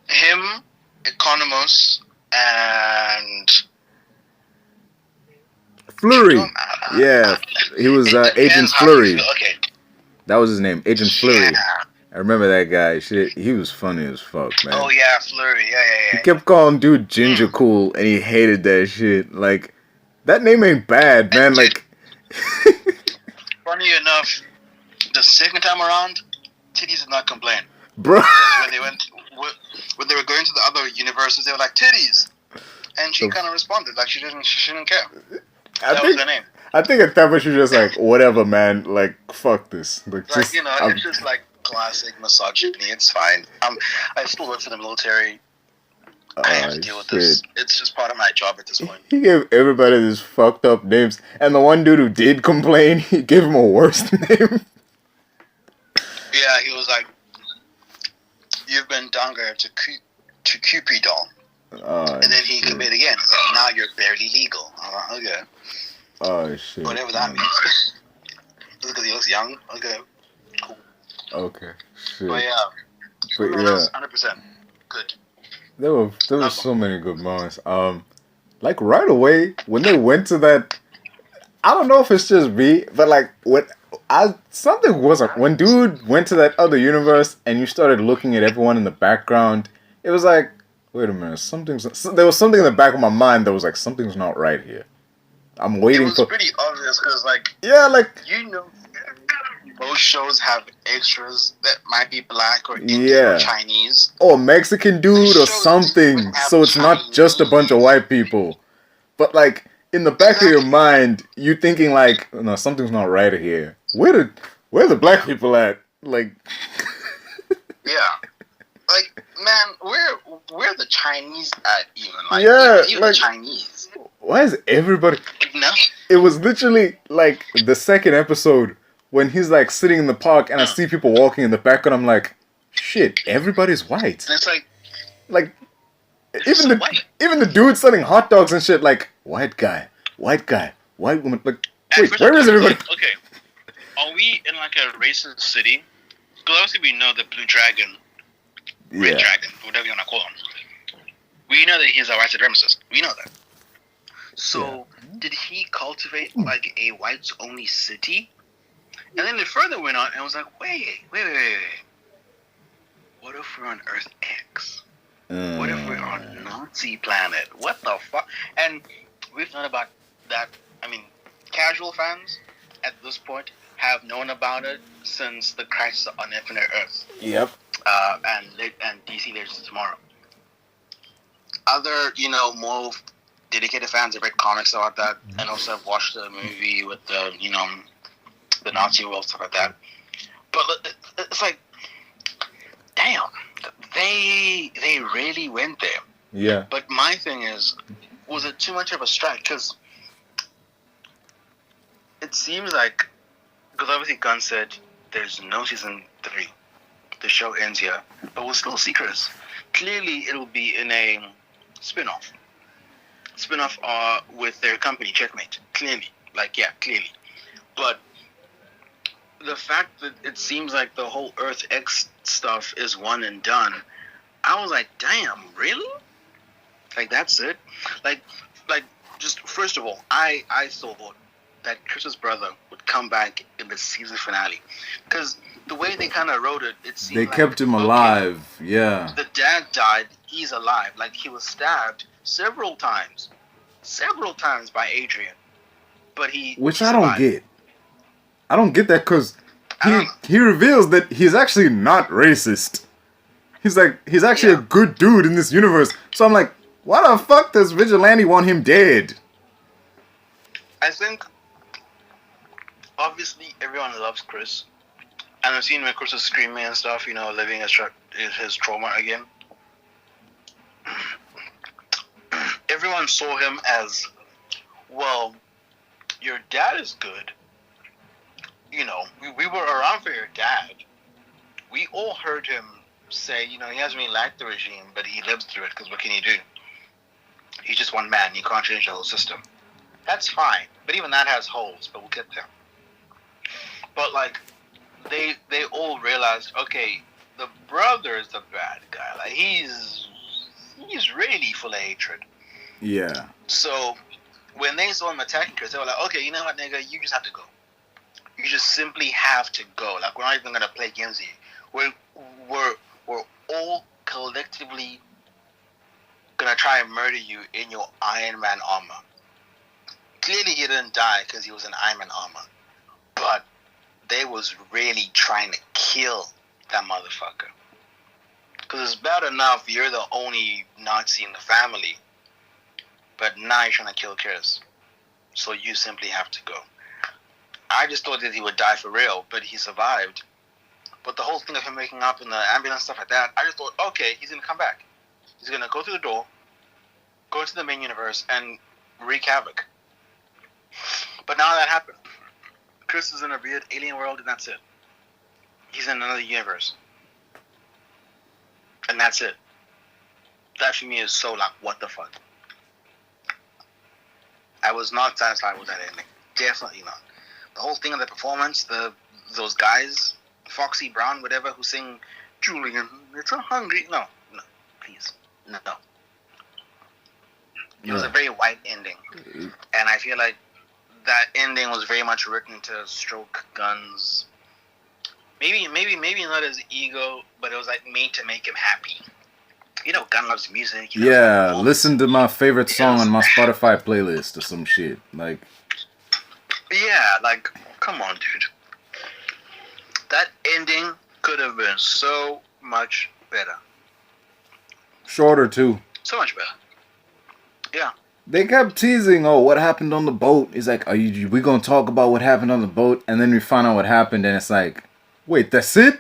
him, Economos, and Flurry. Yeah, he was Agent Flurry. Okay. That was his name, Agent Flurry. Yeah. I remember that guy. Shit, he was funny as fuck, man. Oh yeah, Flurry. Yeah. He kept calling dude Ginger Cool, and he hated that shit. Like, that name ain't bad, man. Like, funny enough, the second time around, Titties did not complain. Bro. When they were going to the other universes, they were like, Titties. And she kind of responded like she didn't care. That was her name. I think at that point she was just like, whatever, man. Like, fuck this. Like just, it's just like classic misogyny. It's fine. I still work for the military. I have to deal with this. It's just part of my job at this point. He gave everybody these fucked up names. And the one dude who did complain, he gave him a worse name. Yeah, he was like, you've been downgraded to Cupidol. And then he committed again. He's like, now you're barely legal. I'm like, okay. Oh, shit. Whatever that means. Just because he looks young. Okay. Cool. Okay. Shit. But yeah. 100%. Good. There were so many good moments. Like right away when they went to that, I don't know if it's just me, but like when dude went to that other universe and you started looking at everyone in the background, it was like, wait a minute, there was something in the back of my mind that was like, something's not right here. I'm waiting for. It was pretty obvious because, like, most shows have extras that might be black or Indian or Chinese, or Mexican dude or something. So it's not just a bunch of white people. But like in the back of your mind, you thinking like, no, something's not right here. Where the black people at? Like, like, man, where the Chinese at even? Like, even like, the Chinese. Why is everybody? No. It was literally like the second episode when he's like sitting in the park and I see people walking in the background. I'm like, shit, everybody's white. And it's like even the dude selling hot dogs and shit, like white guy, white woman. Like, And wait, where is everybody? Okay, are we in like a racist city? Because obviously we know the blue dragon, red dragon, whatever you want to call him. We know that he's a white supremacist. We know that. So did he cultivate like a whites only city? And then it further went on and was like, wait. What if we're on Earth X? What if we're on Nazi planet? What the fuck? And we've known about that. I mean, casual fans at this point have known about it since the Crisis on Infinite Earth. Yep. And DC Legends Tomorrow. Other, more dedicated fans have read comics about that, and also have watched the movie with the, the Nazi world, stuff like that. But it's like, damn, they really went there. Yeah. But my thing is, was it too much of a stretch? Because it seems like, because obviously Gunn said there's no season 3. The show ends here, but we'll still see Chris. Clearly, it'll be in a spin-off with their company, Checkmate. Clearly. But the fact that it seems like the whole Earth X stuff is one and done, I was like, damn, really? Like, that's it? Like, just first of all, I thought that Chris's brother would come back in the season finale. Because the way they kind of wrote it, it seemed they like, kept him alive. Yeah. The dad died, he's alive. Like, he was stabbed several times by Adrian. But Which he I don't get. I don't get that because he reveals that he's actually not racist. He's actually a good dude in this universe. So I'm like, why the fuck does Vigilante want him dead? I think, obviously, everyone loves Chris. And I've seen when Chris is screaming and stuff, living his trauma again. Everyone saw him as, well, your dad is good. We were around for your dad. We all heard him say, he hasn't really liked the regime, but he lives through it, because what can he do? He's just one man. You can't change the whole system. That's fine. But even that has holes, but we'll get there. But, like, they all realized, okay, the brother is the bad guy. Like, he's really full of hatred. Yeah. So, when they saw him attacking Chris, they were like, okay, you know what, nigga, you just have to go. You just simply have to go. Like, we're not even gonna play games here. We're all collectively gonna try and murder you in your Iron Man armor. Clearly, he didn't die because he was in Iron Man armor, but they was really trying to kill that motherfucker. Because it's bad enough you're the only Nazi in the family, but now you're trying to kill Chris. So you simply have to go. I just thought that he would die for real, but he survived. But the whole thing of him waking up in the ambulance, stuff like that, I just thought, okay, he's going to come back. He's going to go through the door, go into the main universe, and wreak havoc. But now that happened. Chris is in a weird alien world, and that's it. He's in another universe. And that's it. That for me is so like, what the fuck? I was not satisfied with that ending. Definitely not. The whole thing of the performance, those guys, Foxy Brown, whatever, who sing Julian, it's a hungry. No, please. No. It was a very white ending. And I feel like that ending was very much written to stroke Gunn's, maybe not his ego, but it was like made to make him happy. Gunn loves music. Yeah, listen to my favorite song on my Spotify playlist or some shit. Like, yeah, like, come on, dude. That ending could have been so much better. Shorter, too. So much better. Yeah. They kept teasing, what happened on the boat? He's like, we gonna talk about what happened on the boat? And then we find out what happened, and it's like, wait, that's it?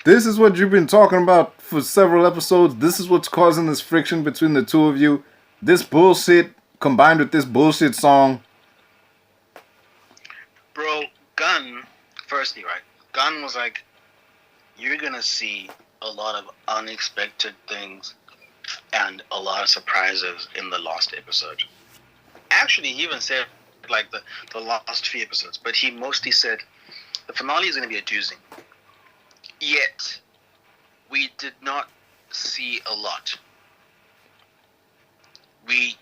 This is what you've been talking about for several episodes? This is what's causing this friction between the two of you? This bullshit combined with this bullshit song? Bro, Gunn, firstly, right? Gunn was like, you're gonna see a lot of unexpected things and a lot of surprises in the last episode. Actually, he even said like the last few episodes, but he mostly said the finale is going to be a doozy. Yet, we did not see a lot. We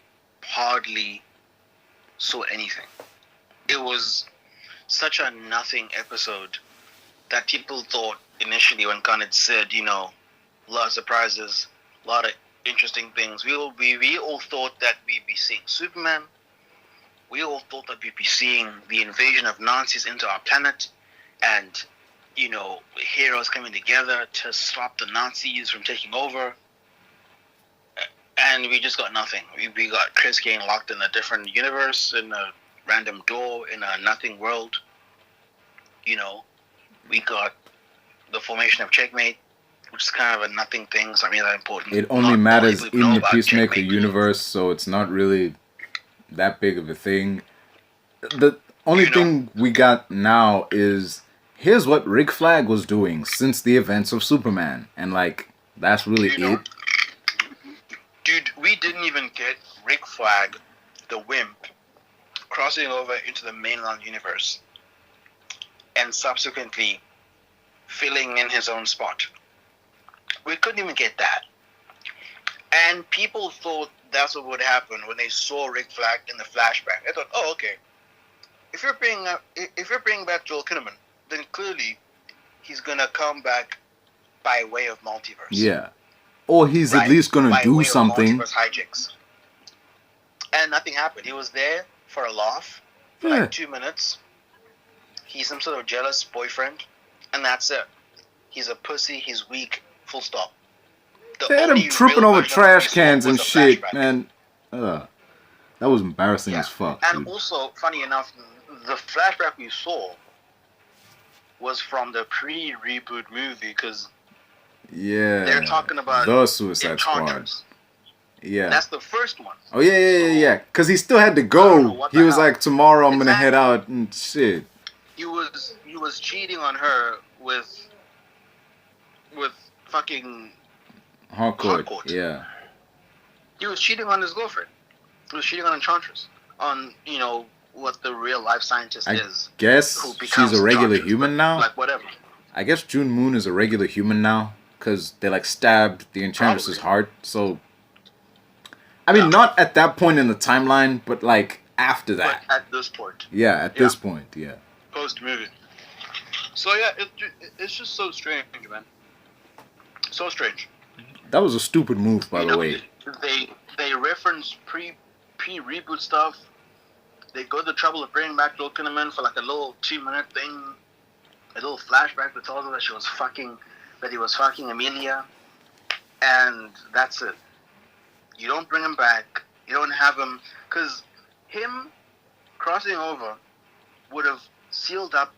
hardly saw anything. It was such a nothing episode that people thought initially when Khan had said, you know, a lot of surprises, a lot of interesting things. We all thought that we'd be seeing Superman. We all thought that we'd be seeing the invasion of Nazis into our planet and, you know, heroes coming together to stop the Nazis from taking over. And we just got nothing. We got Chris getting locked in a different universe, in a random door, in a nothing world. You know, we got the formation of Checkmate, which is kind of a nothing thing. It's not really that important. It only matters in the Peacemaker universe, so it's not really that big of a thing. The only thing we got now is here's what Rick Flag was doing since the events of Superman, and like that's really it. Dude, we didn't even get Rick Flag, the wimp, crossing over into the mainland universe and subsequently filling in his own spot. We couldn't even get that. And people thought that's what would happen when they saw Rick Flag in the flashback. They thought, oh, okay. If you're bringing back Joel Kinnaman, then clearly he's gonna come back by way of multiverse. Yeah. Or he's at least gonna do something. Hijinks. And nothing happened. He was there for a laugh for like 2 minutes. He's some sort of jealous boyfriend, and that's it. He's a pussy. He's weak. Full stop. They had him tripping over trash cans and shit, man. That was embarrassing as fuck. And also, funny enough, the flashback we saw was from the pre-reboot movie because they're talking about the Suicide Squad. Yeah, that's the first one. Oh yeah. Because he still had to go. He was like, tomorrow I'm gonna head out and shit. He was cheating on her with fucking Harcourt. Yeah. He was cheating on his girlfriend. He was cheating on Enchantress. On, you know, what the real life scientist is. I guess she's a regular human now. Like, whatever. I guess June Moon is a regular human now. Because they, like, stabbed the Enchantress's heart. So, I mean, not at that point in the timeline, but, like, after that. But at this point. Yeah, at this point, yeah. Post-movie. So, yeah, it's just so strange, man. So strange. That was a stupid move, by the way. They reference pre-reboot stuff. They go to the trouble of bringing back Joel Kinnaman for like a little 2-minute thing, a little flashback that tells her that he was fucking Amelia, and that's it. You don't bring him back. You don't have him, because him crossing over would have sealed up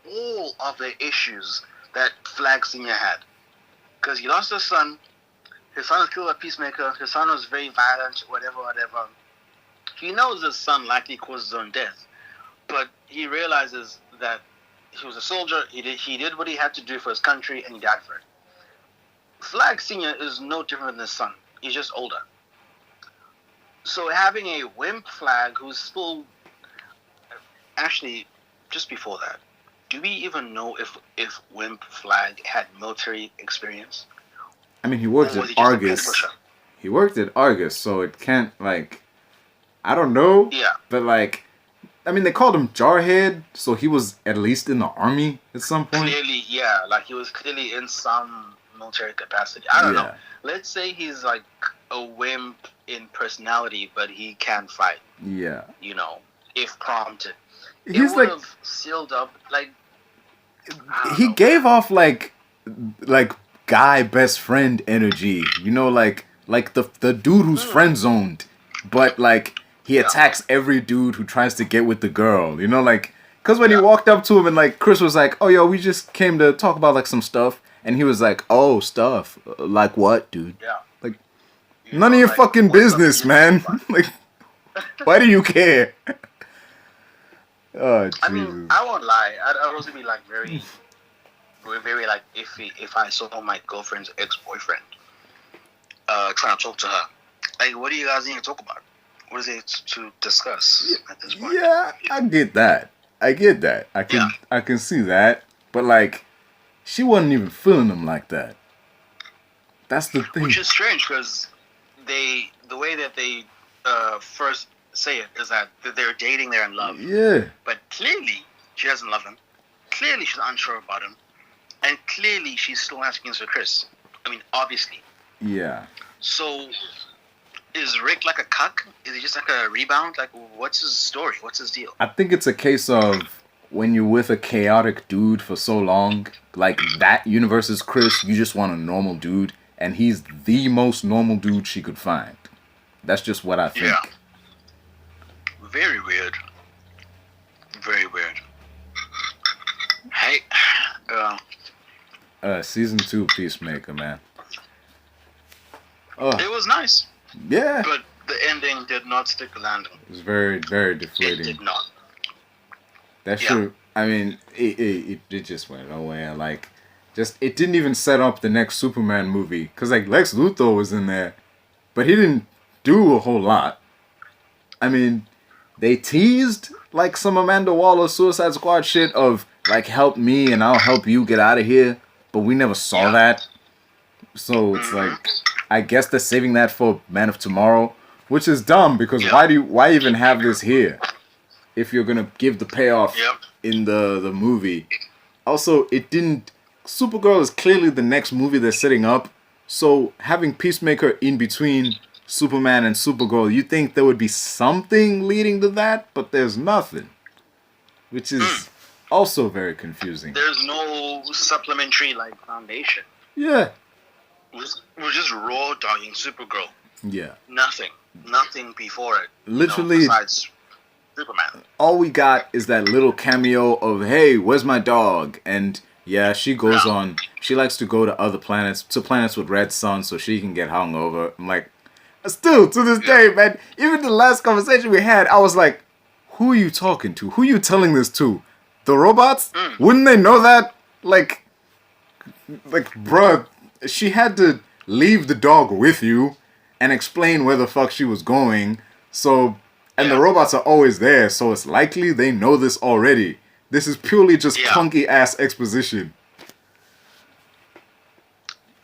all of the issues that Flag Senior had, because he lost his son. His son was killed by Peacemaker. His son was very violent, whatever. He knows his son likely caused his own death, but he realizes that he was a soldier. He did what he had to do for his country, and he died for it. Flag Senior is no different than his son. He's just older. So having a wimp Flag who's still... Actually, just before that, do we even know if wimp Flag had military experience? I mean, he worked at Argus. He worked at Argus, so it can't, like... I don't know. Yeah. But, like... I mean, they called him Jarhead, so he was at least in the army at some point. Clearly, yeah. Like, he was clearly in some military capacity. I don't know. Let's say he's, like, a wimp in personality, but he can fight. Yeah. You know, if prompted. He's, like... sealed up, like... He gave off, like... guy best friend energy, you know, like the dude who's friend zoned, but like he attacks every dude who tries to get with the girl, you know, like because when he walked up to him and like Chris was like, oh yo, we just came to talk about like some stuff, and he was like, oh, stuff like what, dude? Like none of your fucking business, man. Like why do you care? Oh Jesus. I mean, I won't lie, I'd also be like very like iffy if I saw my girlfriend's ex-boyfriend trying to talk to her. Like, what do you guys need to talk about? What is it to discuss at this point? Yeah, I get that. I can see that. But like, she wasn't even feeling him like that. That's the thing. Which is strange because the way that they first say it is that they're dating, they're in love. Yeah. But clearly she doesn't love him. Clearly she's unsure about him. And clearly she still has feelings for Chris. I mean, obviously. Yeah. So is Rick like a cuck? Is he just like a rebound? Like, what's his story? What's his deal? I think it's a case of when you're with a chaotic dude for so long, like that universe's Chris, you just want a normal dude, and he's the most normal dude she could find. That's just what I think. Yeah. Very weird. Very weird. Hey, Season 2 Peacemaker, man. it was nice, Yeah. but the ending did not stick the landing. It was very, very It deflating. did not. That's Yeah. true. I mean, it just went nowhere. Like, it didn't even set up the next Superman movie. Because, like, Lex Luthor was in there, but he didn't do a whole lot. I mean, they teased, like, some Amanda Waller Suicide Squad shit of, like, help me and I'll help you get out of here. But we never saw that. So it's like, I guess they're saving that for Man of Tomorrow, which is dumb because why even have this here if you're gonna give the payoff in the movie? Also, Supergirl is clearly the next movie they're setting up, so having Peacemaker in between Superman and Supergirl, you think there would be something leading to that, but there's nothing, which is also very confusing. There's no supplementary, like, foundation. Yeah. We're just raw dogging Supergirl. Yeah. Nothing before it. Literally, besides Superman. all we got is that little cameo of, hey, where's my dog? And yeah, she goes on. She likes to go to other planets, to planets with red sun, so she can get hung over. I'm like, still to this day, man. Even the last conversation we had, I was like, who are you talking to? Who are you telling this to? The robots? Wouldn't they know that? Like, bruh, she had to leave the dog with you and explain where the fuck she was going. So, and the robots are always there, so it's likely they know this already. This is purely just clunky ass exposition.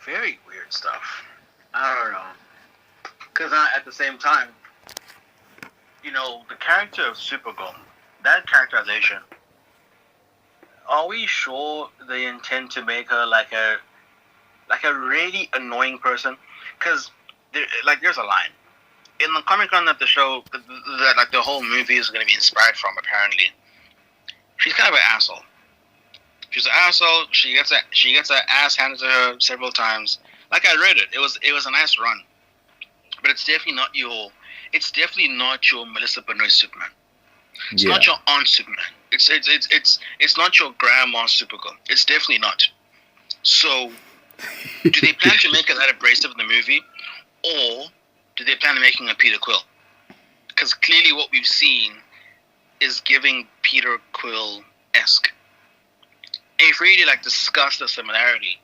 Very weird stuff. I don't know. Because at the same time, the character of Supergirl, that characterization, are we sure they intend to make her like a really annoying person? Because there's a line in the Comic Con that the show that like the whole movie is going to be inspired from. Apparently, she's kind of an asshole. She's an asshole. She gets her ass handed to her several times. Like, I read it. It was a nice run, but it's definitely not your Melissa Benoist Superman. It's not your Aunt Superman. It's not your grandma Supergirl. It's definitely not. So, do they plan to make her that abrasive in the movie, or do they plan on making her Peter Quill? Because clearly what we've seen is giving Peter Quill-esque. And you've really discussed the similarity,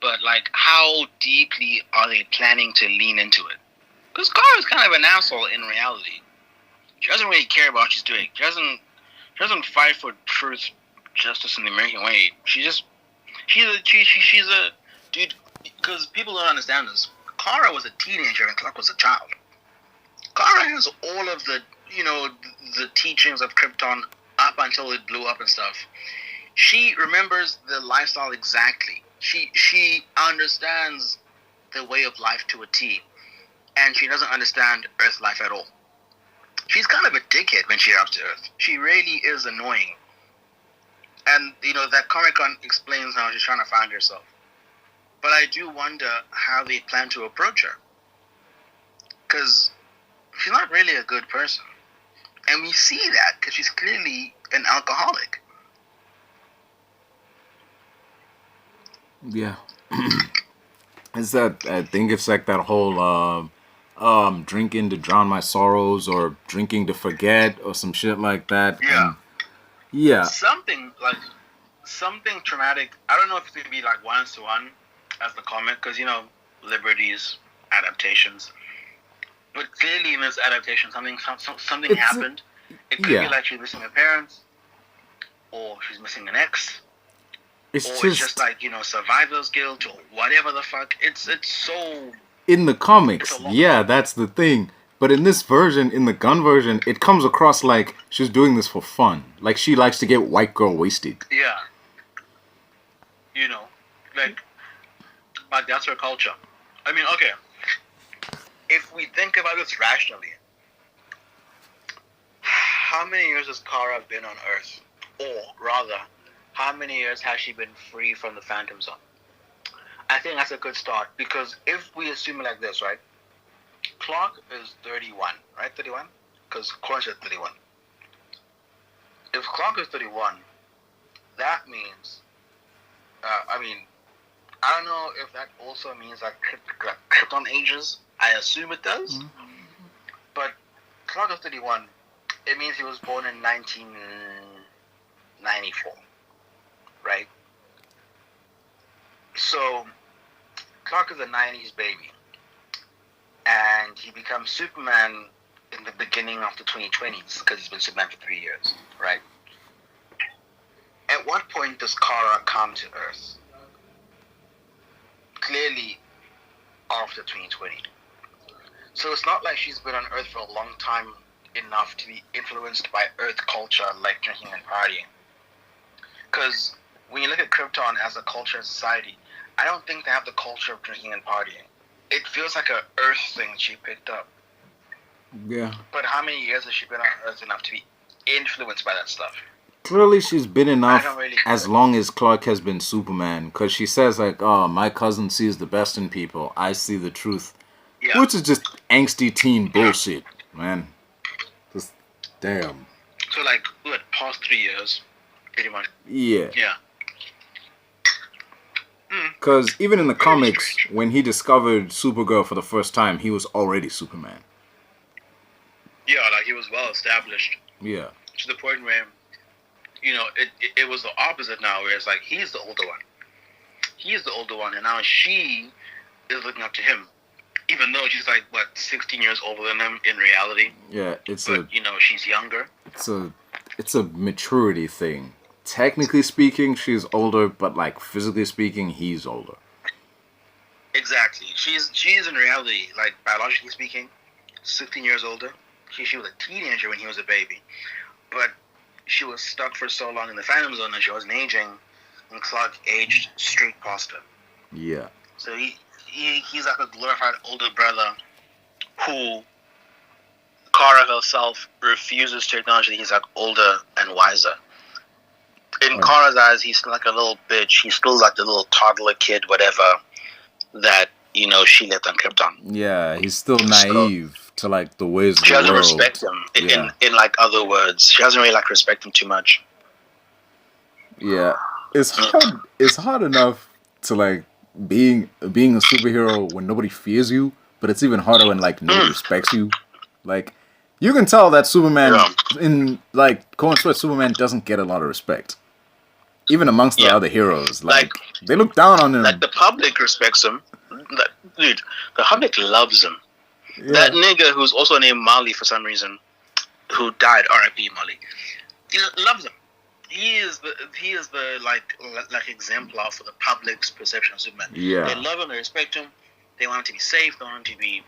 but how deeply are they planning to lean into it? Because Kara is kind of an asshole in reality. She doesn't really care about what she's doing. She doesn't fight for truth, justice, in the American way. She's a dude. Because people don't understand this. Kara was a teenager and Clark was a child. Kara has all of the teachings of Krypton up until it blew up and stuff. She remembers the lifestyle exactly. She understands the way of life to a T, and she doesn't understand Earth life at all. She's kind of a dickhead when she arrives to Earth. She really is annoying. And, that Comic-Con explains how she's trying to find herself. But I do wonder how they plan to approach her. Because she's not really a good person. And we see that because she's clearly an alcoholic. Yeah. I think it's like that whole drinking to drown my sorrows or drinking to forget or some shit like that. Yeah. And, Something traumatic. I don't know if it's going to be 1-to-1 as the comic, because liberties, adaptations. But clearly in this adaptation, something It's happened. It could yeah. be like she's missing her parents, or she's missing an ex, It's or it's just just like, survivor's guilt or whatever the fuck. It's so in the it's a comics. lot. Yeah, that's the thing. But in this version, in the gun version, it comes across like she's doing this for fun. Like she likes to get white girl wasted. Yeah, like that's her culture. I mean, okay, if we think about this rationally, how many years has Kara been on Earth? Or rather, how many years has she been free from the Phantom Zone? I think that's a good start, because if we assume it like this, right? Clark is 31, right? 31? Because Corn said 31. If Clark is 31, that means, I don't know if that also means like Krypton ages. I assume it does. Mm-hmm. But Clark is 31. It means he was born in 1994, right? So Clark is a 90s baby, and he becomes Superman in the beginning of the 2020s because he's been Superman for 3 years, right? At what point does Kara come to Earth? Clearly after 2020. So it's not like she's been on Earth for a long time enough to be influenced by Earth culture like drinking and partying. Because when you look at Krypton as a culture and society, I don't think they have the culture of drinking and partying. It feels like a Earth thing she picked up. Yeah. But how many years has she been on Earth enough to be influenced by that stuff? Clearly she's been enough as long as Clark has been Superman. Because she says like, oh, my cousin sees the best in people. I see the truth. Yeah. Which is just angsty teen bullshit, man. Just damn. So like, what, past 3 years, pretty much. Yeah. Yeah. Because even in the comics, when he discovered Supergirl for the first time, he was already Superman. Yeah, like he was well established. Yeah. To the point where, it was the opposite now, where it's like he's the older one. He's the older one, and now she is looking up to him. Even though she's like, 16 years older than him in reality. Yeah, she's younger. It's a maturity thing. Technically speaking, she's older, but like physically speaking, he's older. Exactly. She's in reality, like biologically speaking, 16 years older. She was a teenager when he was a baby, but she was stuck for so long in the Phantom Zone that she wasn't aging, and Clark aged straight past her. Yeah. So he's like a glorified older brother who Kara herself refuses to acknowledge that he's like older and wiser. In Kara's eyes, he's still like a little bitch. He's still like the little toddler kid, whatever, that, she left on Krypton. Yeah, he's still naive to like the ways of the world. She doesn't respect him, in like other words. She doesn't really like respect him too much. Yeah. It's hard enough to like being a superhero when nobody fears you, but it's even harder when like nobody respects you. Like you can tell that Superman in like Cohen Sweat Superman doesn't get a lot of respect. Even amongst the other heroes. Like they look down on him. Like the public respects him. Dude, the public loves him. Yeah. That nigga who's also named Molly for some reason, who died, R.I.P. Molly, he loves him. He is the like exemplar for the public's perception of Superman. Yeah. They love him, they respect him, they want him to be safe, they want him to be,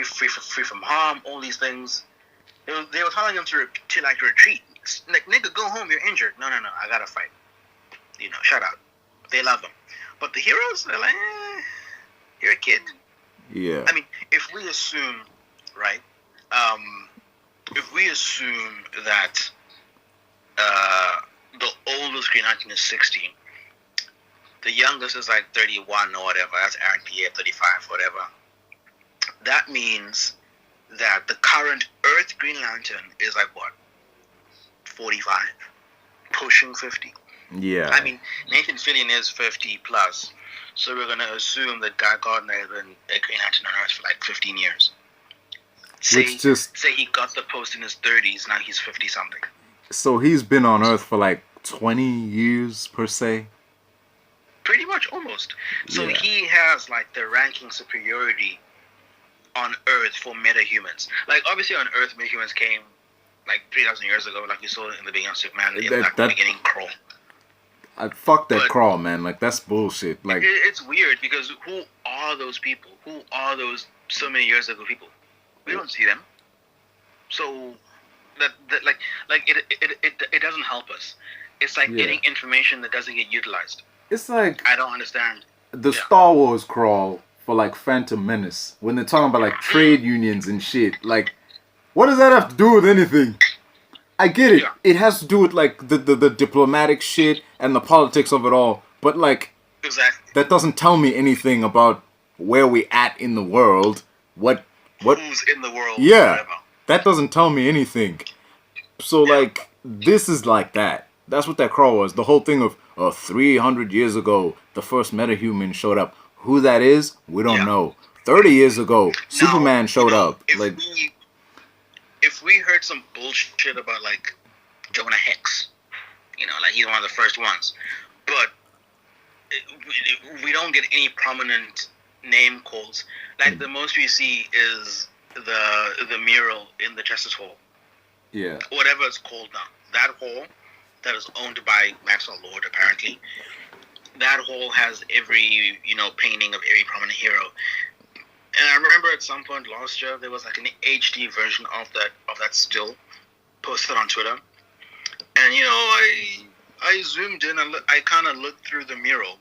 free from harm, all these things. They were telling him to retreat. Like, nigga, go home, you're injured. No, I gotta fight. Shut up. They love him. But the heroes, they're like, you're a kid. Yeah. I mean, if we assume, right, if we assume that the oldest Green Lantern is 16, the youngest is like 31 or whatever, that's Aaron Pierre, 35, whatever, that means that the current Earth Green Lantern is like, what, 45? Pushing 50? Yeah. I mean, Nathan Fillion is 50 plus, so we're going to assume that Guy Gardner has been a Green Lantern on Earth for like 15 years. Say he got the post in his 30s, now he's 50 something. So he's been on Earth for like 20 years per se? Pretty much, almost. So Yeah. he has like the ranking superiority on Earth for metahumans. Like obviously on Earth, metahumans came like 3,000 years ago, like you saw in the beginning of Superman, in That- like that- the beginning crawl. Fuck that But- crawl, man. Like that's bullshit. Like It's weird because who are those people? Who are those so many years ago people? We don't see them. So that like it doesn't help us. It's like Yeah. getting information that doesn't get utilized. it's like I don't understand. the Yeah. Star Wars crawl for like Phantom Menace when they're talking about like trade unions and shit. Like, what does that have to do with anything? I get it. Yeah. It has to do with like the diplomatic shit and the politics of it all. But like Exactly. that doesn't tell me anything about where we at in the world. What Who's in the world? Yeah. Whatever. that doesn't tell me anything. So Yeah. like this is like that. That's what that crawl was. The whole thing of 300 years ago, the first metahuman showed up. Who that is, we don't Yeah. know. 30 years ago, Now, Superman showed up. If Like, we heard some bullshit about like Jonah Hex, like he's one of the first ones, but we don't get any prominent name calls. Like the most we see is the mural in the Justice Hall, yeah, whatever it's called now. That hall that is owned by Maxwell Lord apparently. That hall has every painting of every prominent hero. And I remember at some point last year there was like an HD version of that still posted on Twitter. And I zoomed in and I kind of looked through the mural.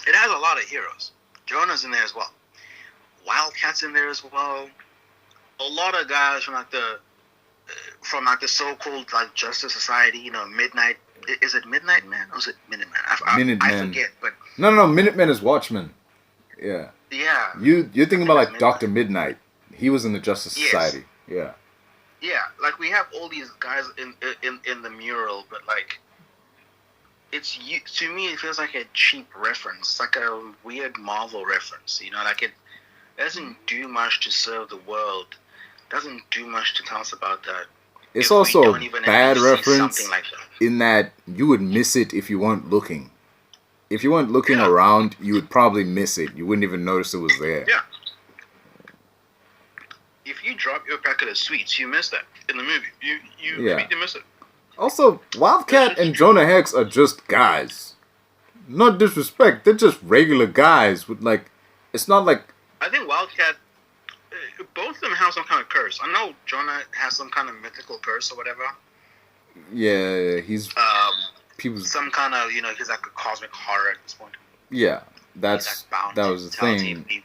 It has a lot of heroes. Jonah's in there as well. Wildcat's in there as well. A lot of guys from the so-called like Justice Society. Midnight. Is it Midnight Man or is it Minuteman? I Minuteman. forget, but no, Minuteman is Watchmen. Yeah, yeah. you're thinking about like Midnight. Dr. Midnight. He was in the Justice Yes. Society. Yeah, Yeah, like we have all these guys in the mural, but like to me it feels like a cheap reference, like a weird Marvel reference. Like it doesn't do much to serve the world, doesn't do much to tell us about that. it's If we also don't a even bad see reference something like that. in that you would miss it if you weren't looking. If you weren't looking Yeah. around, you would probably miss it. You wouldn't even notice it was there. Yeah. If you drop your packet of sweets, you miss that in the movie. You Yeah. completely miss it. Also, Wildcat and Jonah Hex are just guys. No disrespect, they're just regular guys with like. It's not like I think Wildcat, both of them have some kind of curse. I know Jonah has some kind of mythical curse or whatever. yeah, he's people. Some kind of, he's like a cosmic horror at this point. Yeah, He's that's like bound that to was the tell thing. TV.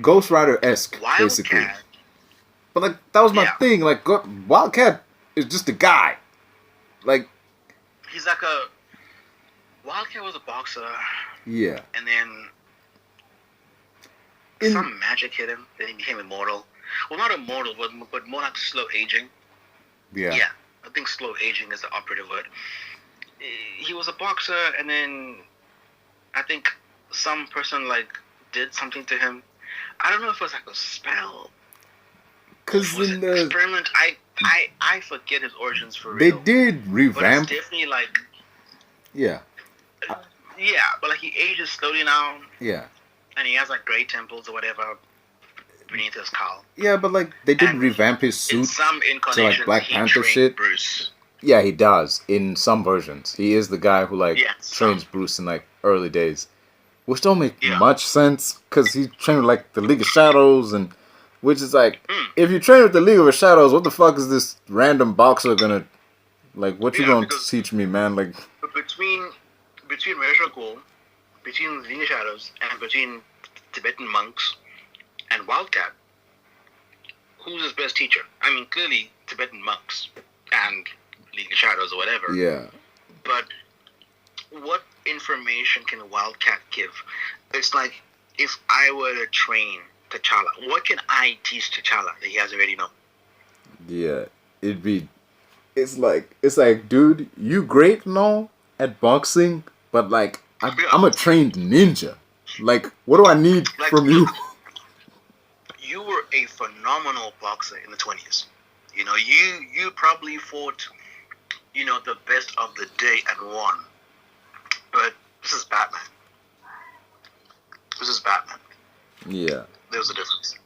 Ghost Rider esque, basically. Wildcat, But like that was my Yeah. thing. Like Wildcat is just a guy. Like he's like Wildcat was a boxer, yeah, and then some magic hit him, then he became immortal. Well, not immortal, but more like slow aging. yeah, Yeah, I think slow aging is the operative word. He was a boxer, and then I think some person like did something to him. I don't know if it was like a spell. Because Was in it the experiment? I forget his origins for they real. did But revamp. it's definitely like Yeah, but like he ages slowly now, yeah, and he has like gray temples or whatever beneath his skull. yeah. But like they did And revamp his In suit. some incarnations, Black he Panther trained shit? Bruce. Yeah, he does in some versions. He is the guy who like Yeah, trains some. Bruce in like early days, which don't make Yeah. much sense because he trained with, like the League of Shadows, and which is like Mm. if you train with the League of Shadows, what the fuck is this random boxer gonna like? What you Yeah, gonna because- teach me, man? Like But between Racial Ghul, between the League of Shadows, and between Tibetan monks and Wildcat, who's his best teacher? I mean, clearly Tibetan monks and League of Shadows or whatever. yeah, But what information can Wildcat give? It's like if I were to train T'Challa, what can I teach T'Challa that he hasn't already known? yeah. It'd be. It's like dude, you great and all at boxing, but like I'm a trained ninja. Like, what do I need Like, from you? You were a phenomenal boxer in the 20s. You probably fought, the best of the day and won. But this is Batman. This is Batman. Yeah. There's a difference.